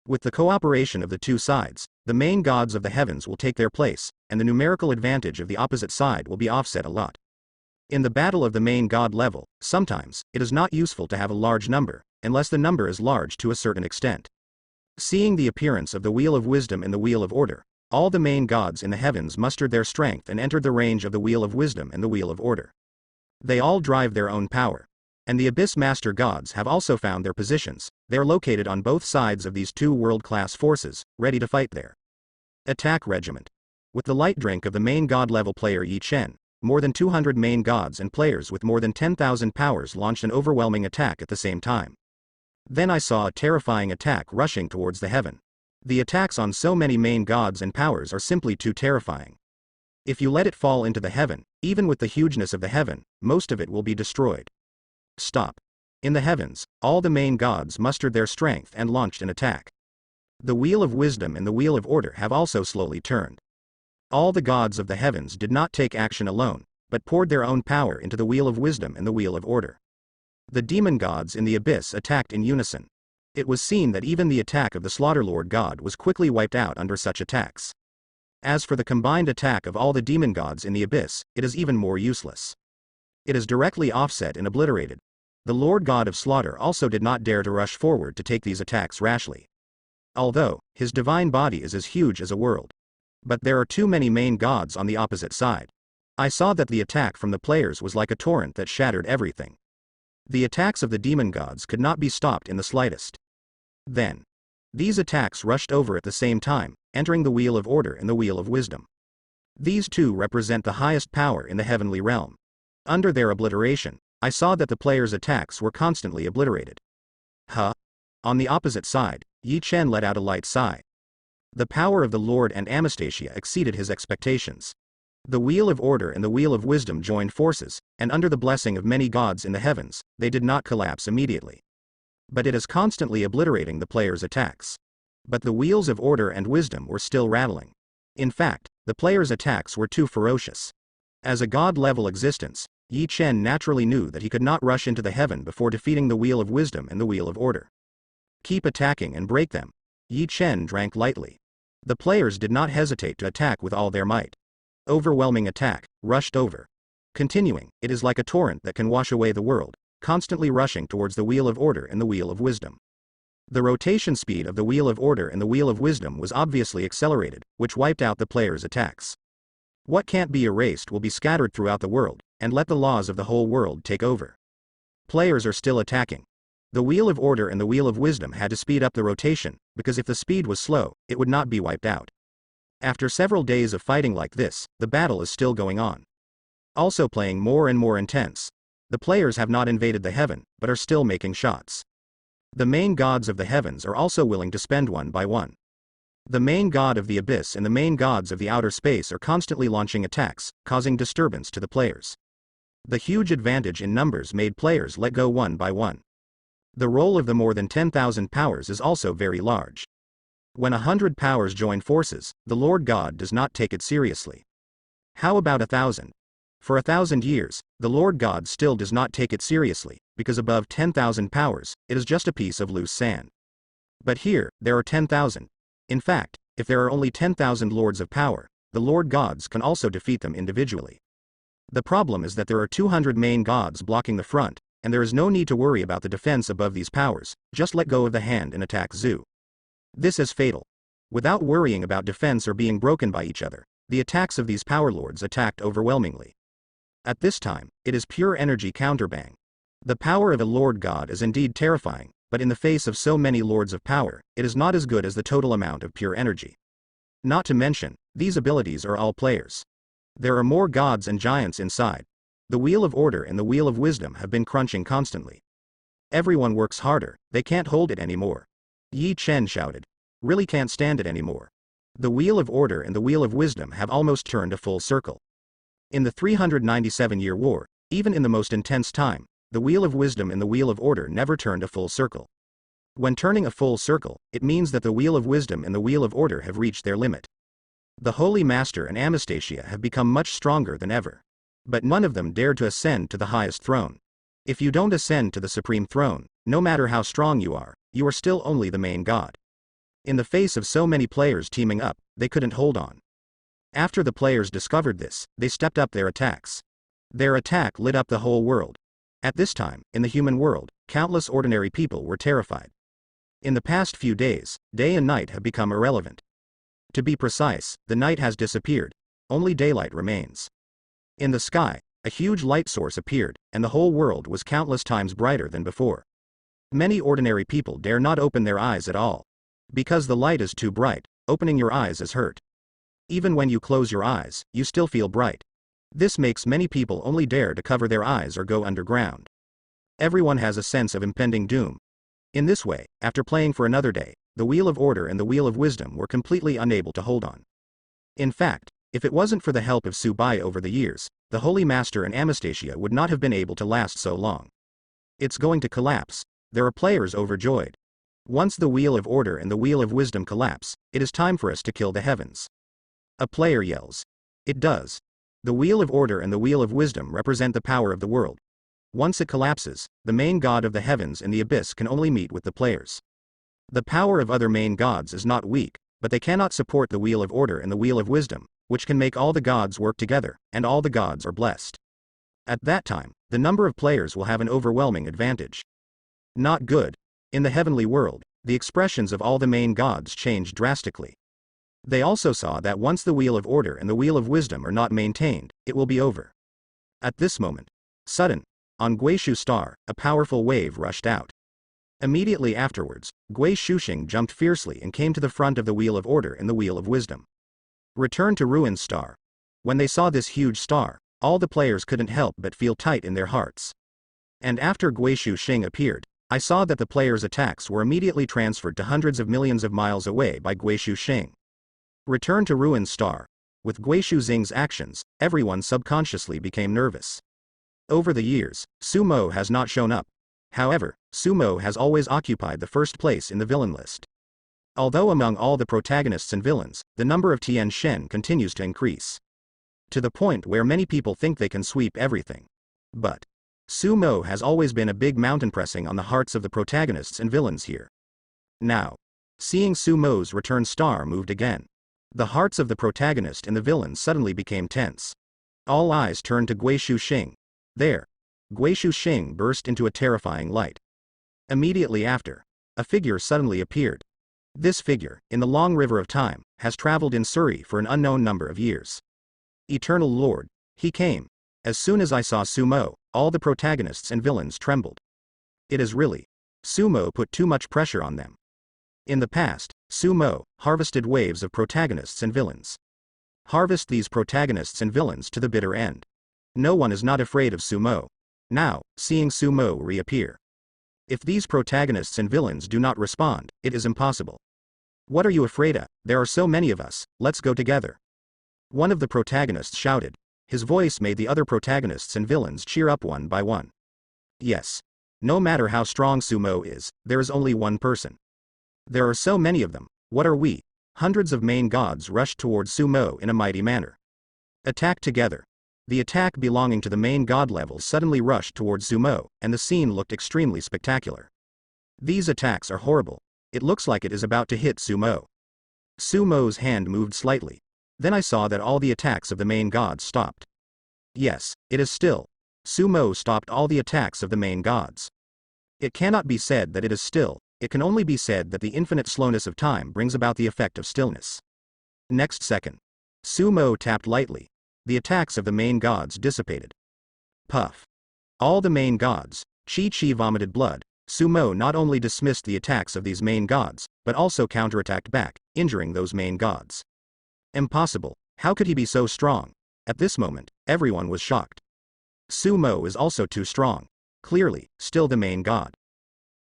Speaker 1: With the cooperation of the two sides, the main gods of the heavens will take their place, and the numerical advantage of the opposite side will be offset a lot. In the battle of the main god level, sometimes, it is not useful to have a large number, unless the number is large to a certain extent. Seeing the appearance of the Wheel of Wisdom and the Wheel of Order, all the main gods in the heavens mustered their strength and entered the range of the Wheel of Wisdom and the Wheel of Order. They all drive their own power. And the Abyss Master gods have also found their positions. They are located on both sides of these two world-class forces, ready to fight there. Attack Regiment. With the light drink of the main god-level player Yi Chen, more than 200 main gods and players with more than 10,000 powers launched an overwhelming attack at the same time. Then I saw a terrifying attack rushing towards the heaven. The attacks on so many main gods and powers are simply too terrifying. If you let it fall into the heaven, even with the hugeness of the heaven, most of it will be destroyed. Stop. In the heavens, all the main gods mustered their strength and launched an attack. The Wheel of Wisdom and the Wheel of Order have also slowly turned. All the gods of the heavens did not take action alone, but poured their own power into the Wheel of Wisdom and the Wheel of Order. The demon gods in the abyss attacked in unison. It was seen that even the attack of the Slaughterlord god was quickly wiped out under such attacks. As for the combined attack of all the demon gods in the abyss, it is even more useless. It is directly offset and obliterated. The Lord God of Slaughter also did not dare to rush forward to take these attacks rashly. Although, his divine body is as huge as a world. But there are too many main gods on the opposite side. I saw that the attack from the players was like a torrent that shattered everything. The attacks of the demon gods could not be stopped in the slightest. Then. These attacks rushed over at the same time, entering the Wheel of Order and the Wheel of Wisdom. These two represent the highest power in the heavenly realm. Under their obliteration, I saw that the players' attacks were constantly obliterated. Huh? On the opposite side, Yi Chen let out a light sigh. The power of the Lord and Anastasia exceeded his expectations. The Wheel of Order and the Wheel of Wisdom joined forces, and under the blessing of many gods in the heavens, they did not collapse immediately. But it is constantly obliterating the players' attacks. But the Wheels of Order and Wisdom were still rattling. In fact, the players' attacks were too ferocious. As a god-level existence, Yi Chen naturally knew that he could not rush into the heaven before defeating the Wheel of Wisdom and the Wheel of Order. Keep attacking and break them. Yi Chen drank lightly. The players did not hesitate to attack with all their might. Overwhelming attack, rushed over. Continuing, it is like a torrent that can wash away the world, constantly rushing towards the Wheel of Order and the Wheel of Wisdom. The rotation speed of the Wheel of Order and the Wheel of Wisdom was obviously accelerated, which wiped out the players' attacks. What can't be erased will be scattered throughout the world, and let the laws of the whole world take over. Players are still attacking. The Wheel of Order and the Wheel of Wisdom had to speed up the rotation, because if the speed was slow, it would not be wiped out. After several days of fighting like this, the battle is still going on. Also playing more and more intense. The players have not invaded the heaven, but are still making shots. The main gods of the heavens are also willing to spend one by one. The main god of the abyss and the main gods of the outer space are constantly launching attacks, causing disturbance to the players. The huge advantage in numbers made players let go one by one. The role of the more than 10,000 powers is also very large. When 100 powers join forces, the Lord God does not take it seriously. How about 1,000? For 1,000 years, the Lord God still does not take it seriously, because above 10,000 powers, it is just a piece of loose sand. But here, there are 10,000. In fact, if there are only 10,000 lords of power, the Lord Gods can also defeat them individually. The problem is that there are 200 main gods blocking the front, and there is no need to worry about the defense above these powers, just let go of the hand and attack Zhu. This is fatal. Without worrying about defense or being broken by each other, the attacks of these power lords attacked overwhelmingly. At this time, it is pure energy counterbang. The power of a Lord God is indeed terrifying, but in the face of so many lords of power, it is not as good as the total amount of pure energy. Not to mention, these abilities are all players. There are more gods and giants inside. The wheel of order and the wheel of wisdom have been crunching constantly. Everyone works harder, they can't hold it anymore. Yi Chen shouted. Really can't stand it anymore. The wheel of order and the wheel of wisdom have almost turned a full circle. In the 397-year war, even in the most intense time, the wheel of wisdom and the wheel of order never turned a full circle. When turning a full circle, it means that the wheel of wisdom and the wheel of order have reached their limit. The Holy Master and Anastasia have become much stronger than ever. But none of them dared to ascend to the highest throne. If you don't ascend to the supreme throne, no matter how strong you are still only the main god. In the face of so many players teaming up, they couldn't hold on. After the players discovered this, they stepped up their attacks. Their attack lit up the whole world. At this time, in the human world, countless ordinary people were terrified. In the past few days, day and night have become irrelevant. To be precise, the night has disappeared. Only daylight remains. In the sky, a huge light source appeared, and the whole world was countless times brighter than before. Many ordinary people dare not open their eyes at all. Because the light is too bright, opening your eyes is hurt. Even when you close your eyes, you still feel bright. This makes many people only dare to cover their eyes or go underground. Everyone has a sense of impending doom. In this way, after playing for another day, the wheel of order and the wheel of wisdom were completely unable to hold on. In fact, if it wasn't for the help of Su Bai over the years, the Holy Master and Anastasia would not have been able to last so long. It's going to collapse. There are players overjoyed. Once the wheel of order and the wheel of wisdom collapse, it is time for us to kill the heavens. A player yells. It does. The wheel of order and the wheel of wisdom represent the power of the world. Once it collapses, the main god of the heavens and the abyss can only meet with the players. The power of other main gods is not weak, but they cannot support the wheel of order and the wheel of wisdom, which can make all the gods work together, and all the gods are blessed. At that time, the number of players will have an overwhelming advantage. Not good. In the heavenly world, the expressions of all the main gods changed drastically. They also saw that once the wheel of order and the wheel of wisdom are not maintained, it will be over. At this moment, on Guishu Star, a powerful wave rushed out. Immediately afterwards, Gui Shuxing jumped fiercely and came to the front of the wheel of order and the wheel of wisdom. Return to Ruin Star. When they saw this huge star, all the players couldn't help but feel tight in their hearts. And after Gui Shuxing appeared, I saw that the players' attacks were immediately transferred to hundreds of millions of miles away by Gui Shuxing. Return to Ruin Star. With Gui Shuxing's actions, everyone subconsciously became nervous. Over the years, Su Mo has not shown up. However, Su Mo has always occupied the first place in the villain list. Although among all the protagonists and villains, the number of Tian Shen continues to increase. To the point where many people think they can sweep everything. But Su Mo has always been a big mountain pressing on the hearts of the protagonists and villains here. Now, seeing Su Mo's return star moved again. The hearts of the protagonist and the villains suddenly became tense. All eyes turned to Gui Shuxing. There. Gui Shuxing burst into a terrifying light. Immediately after, a figure suddenly appeared. This figure, in the long river of time, has traveled in Suri for an unknown number of years. Eternal Lord, he came. As soon as I saw Su Mo, all the protagonists and villains trembled. It is really. Su Mo put too much pressure on them. In the past, Su Mo harvested waves of protagonists and villains. Harvest these protagonists and villains to the bitter end. No one is not afraid of Su Mo. Now, seeing Su Mo reappear. If these protagonists and villains do not respond, it is impossible. What are you afraid of? There are so many of us, let's go together. One of the protagonists shouted. His voice made the other protagonists and villains cheer up one by one. Yes. No matter how strong Su Mo is, there is only one person. There are so many of them, what are we? Hundreds of main gods rushed towards Su Mo in a mighty manner. Attack together. The attack belonging to the main god level suddenly rushed towards Su Mo, and the scene looked extremely spectacular. These attacks are horrible. It looks like it is about to hit Su Mo. Su Mo's hand moved slightly. Then I saw that all the attacks of the main gods stopped. Yes, it is still. Su Mo stopped all the attacks of the main gods. It cannot be said that it is still, it can only be said that the infinite slowness of time brings about the effect of stillness. Next second. Su Mo tapped lightly. The attacks of the main gods dissipated. Puff. All the main gods, Chi vomited blood. Su Mo not only dismissed the attacks of these main gods, but also counterattacked back, injuring those main gods. Impossible. How could he be so strong? At this moment, everyone was shocked. Sumo is also too strong. Clearly, still the main god.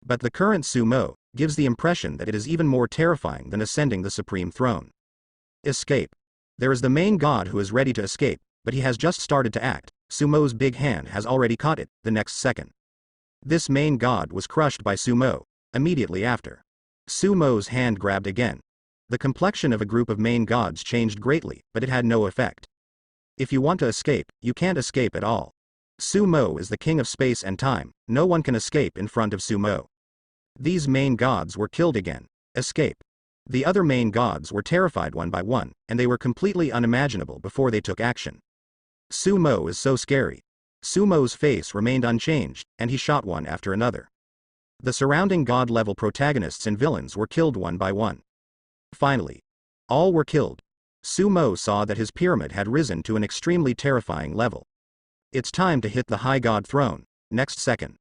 Speaker 1: But the current Sumo gives the impression that it is even more terrifying than ascending the supreme throne. Escape. There is the main god who is ready to escape, but he has just started to act. Sumo's big hand has already caught it, the next second. This main god was crushed by Sumo, immediately after. Sumo's hand grabbed again. The complexion of a group of main gods changed greatly, but it had no effect. If you want to escape, you can't escape at all. Sumo is the king of space and time, no one can escape in front of Sumo. These main gods were killed again. Escape. The other main gods were terrified one by one, and they were completely unimaginable before they took action. Sumo is so scary. Sumo's face remained unchanged, and he shot one after another. The surrounding god-level protagonists and villains were killed one by one. Finally, all were killed. Sumo saw that his pyramid had risen to an extremely terrifying level. It's time to hit the high god throne. Next second,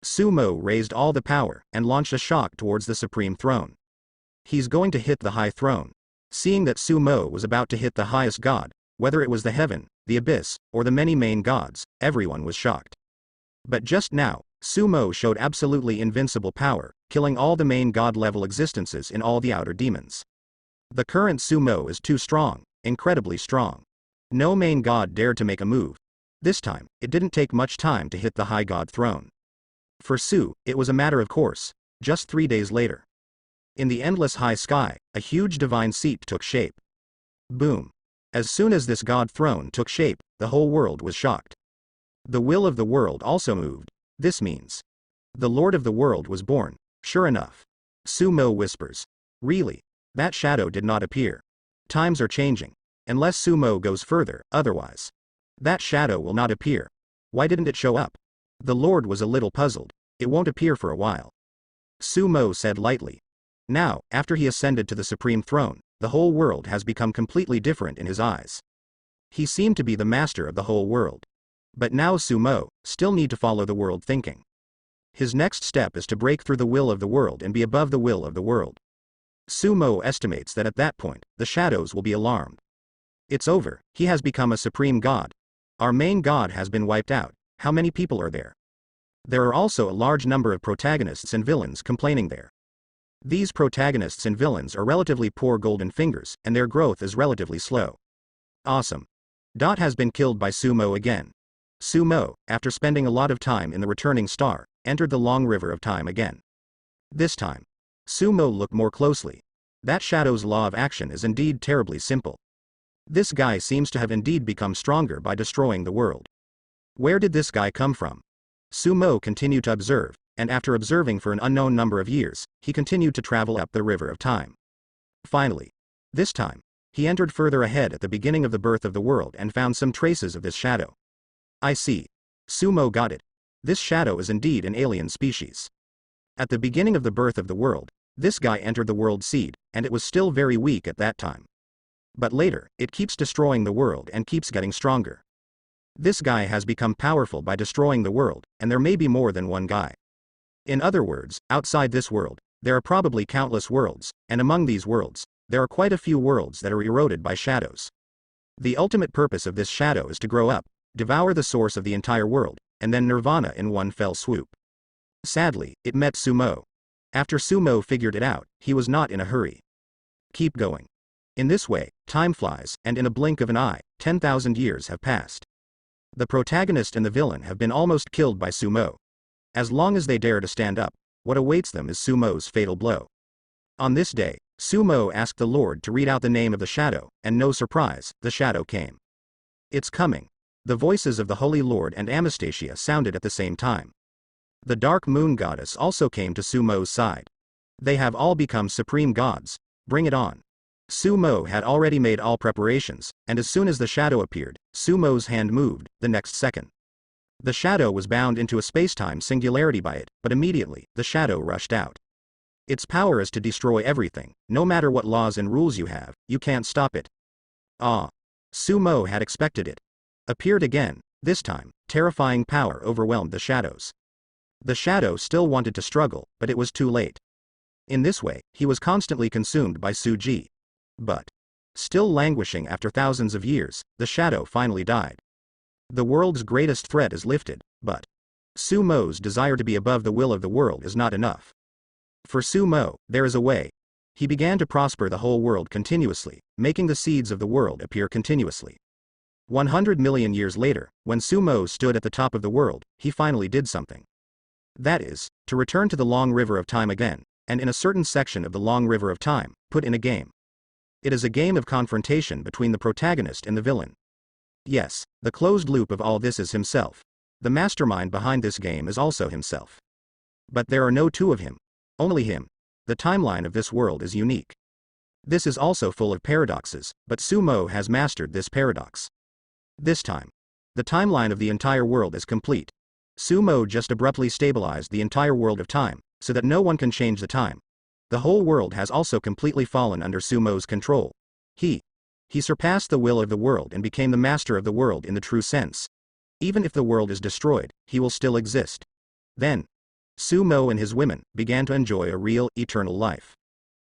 Speaker 1: Sumo raised all the power and launched a shock towards the supreme throne. He's going to hit the high throne. Seeing that Sumo was about to hit the highest god, whether it was the heaven, the abyss, or the many main gods, everyone was shocked. But just now, Sumo showed absolutely invincible power, killing all the main god-level existences in all the outer demons. The current Sumo is too strong, incredibly strong. No main god dared to make a move. This time, it didn't take much time to hit the high god throne. For Su, it was a matter of course. Just 3 days later, in the endless high sky, a huge divine seat took shape. Boom. As soon as this god throne took shape, the whole world was shocked. The will of the world also moved. This means the Lord of the world was born. Sure enough. Sumo whispers. Really? That shadow did not appear. Times are changing. Unless Sumo goes further, otherwise, that shadow will not appear. Why didn't it show up? The Lord was a little puzzled. It won't appear for a while. Sumo said lightly. Now, after he ascended to the supreme throne, the whole world has become completely different in his eyes. He seemed to be the master of the whole world. But now Sumo still need to follow the world thinking. His next step is to break through the will of the world and be above the will of the world. Sumo estimates that at that point, the shadows will be alarmed. It's over, he has become a supreme god. Our main god has been wiped out. How many people are there? There are also a large number of protagonists and villains complaining there. These protagonists and villains are relatively poor golden fingers, and their growth is relatively slow. Awesome. Dot has been killed by Sumo again. Sumo, after spending a lot of time in the returning star, entered the long river of time again. This time, Sumo looked more closely. That shadow's law of action is indeed terribly simple. This guy seems to have indeed become stronger by destroying the world. Where did this guy come from? Sumo continued to observe, and after observing for an unknown number of years, he continued to travel up the river of time. Finally, this time, he entered further ahead at the beginning of the birth of the world and found some traces of this shadow. I see. Sumo got it. This shadow is indeed an alien species. At the beginning of the birth of the world, this guy entered the world seed, and it was still very weak at that time. But later, it keeps destroying the world and keeps getting stronger. This guy has become powerful by destroying the world, and there may be more than one guy. In other words, outside this world, there are probably countless worlds, and among these worlds, there are quite a few worlds that are eroded by shadows. The ultimate purpose of this shadow is to grow up, devour the source of the entire world, and then nirvana in one fell swoop. Sadly, it met Sumo. After Sumo figured it out, he was not in a hurry. Keep going. In this way, time flies, and in a blink of an eye, 10,000 years have passed. The protagonist and the villain have been almost killed by Sumo. As long as they dare to stand up, what awaits them is Sumo's fatal blow. On this day, Sumo asked the Lord to read out the name of the shadow, and no surprise, the shadow came. It's coming. The voices of the Holy Lord and Anastasia sounded at the same time. The Dark Moon Goddess also came to Sumo's side. They have all become supreme gods. Bring it on. Sumo had already made all preparations, and as soon as the shadow appeared, Sumo's hand moved, the next second. The shadow was bound into a space-time singularity by it, but immediately, the shadow rushed out. Its power is to destroy everything, no matter what laws and rules you have, you can't stop it. Ah! Sumo had expected it. Appeared again, this time, terrifying power overwhelmed the shadows. The shadow still wanted to struggle, but it was too late. In this way, he was constantly consumed by Suji. But, still languishing after thousands of years, the shadow finally died. The world's greatest threat is lifted, but Su Mo's desire to be above the will of the world is not enough. For Su Mo, there is a way. He began to prosper the whole world continuously, making the seeds of the world appear continuously. 100 million years later, when Su Mo stood at the top of the world, he finally did something. That is, to return to the long river of time again, and in a certain section of the long river of time, put in a game. It is a game of confrontation between the protagonist and the villain. Yes, the closed loop of all this is himself. The mastermind behind this game is also himself. But there are no two of him. Only him. The timeline of this world is unique. This is also full of paradoxes, but Su Mo has mastered this paradox. This time, the timeline of the entire world is complete. Su Mo just abruptly stabilized the entire world of time, so that no one can change the time. The whole world has also completely fallen under Su Mo's control. He surpassed the will of the world and became the master of the world in the true sense. Even if the world is destroyed, he will still exist. Then, Su Mo and his women began to enjoy a real, eternal life.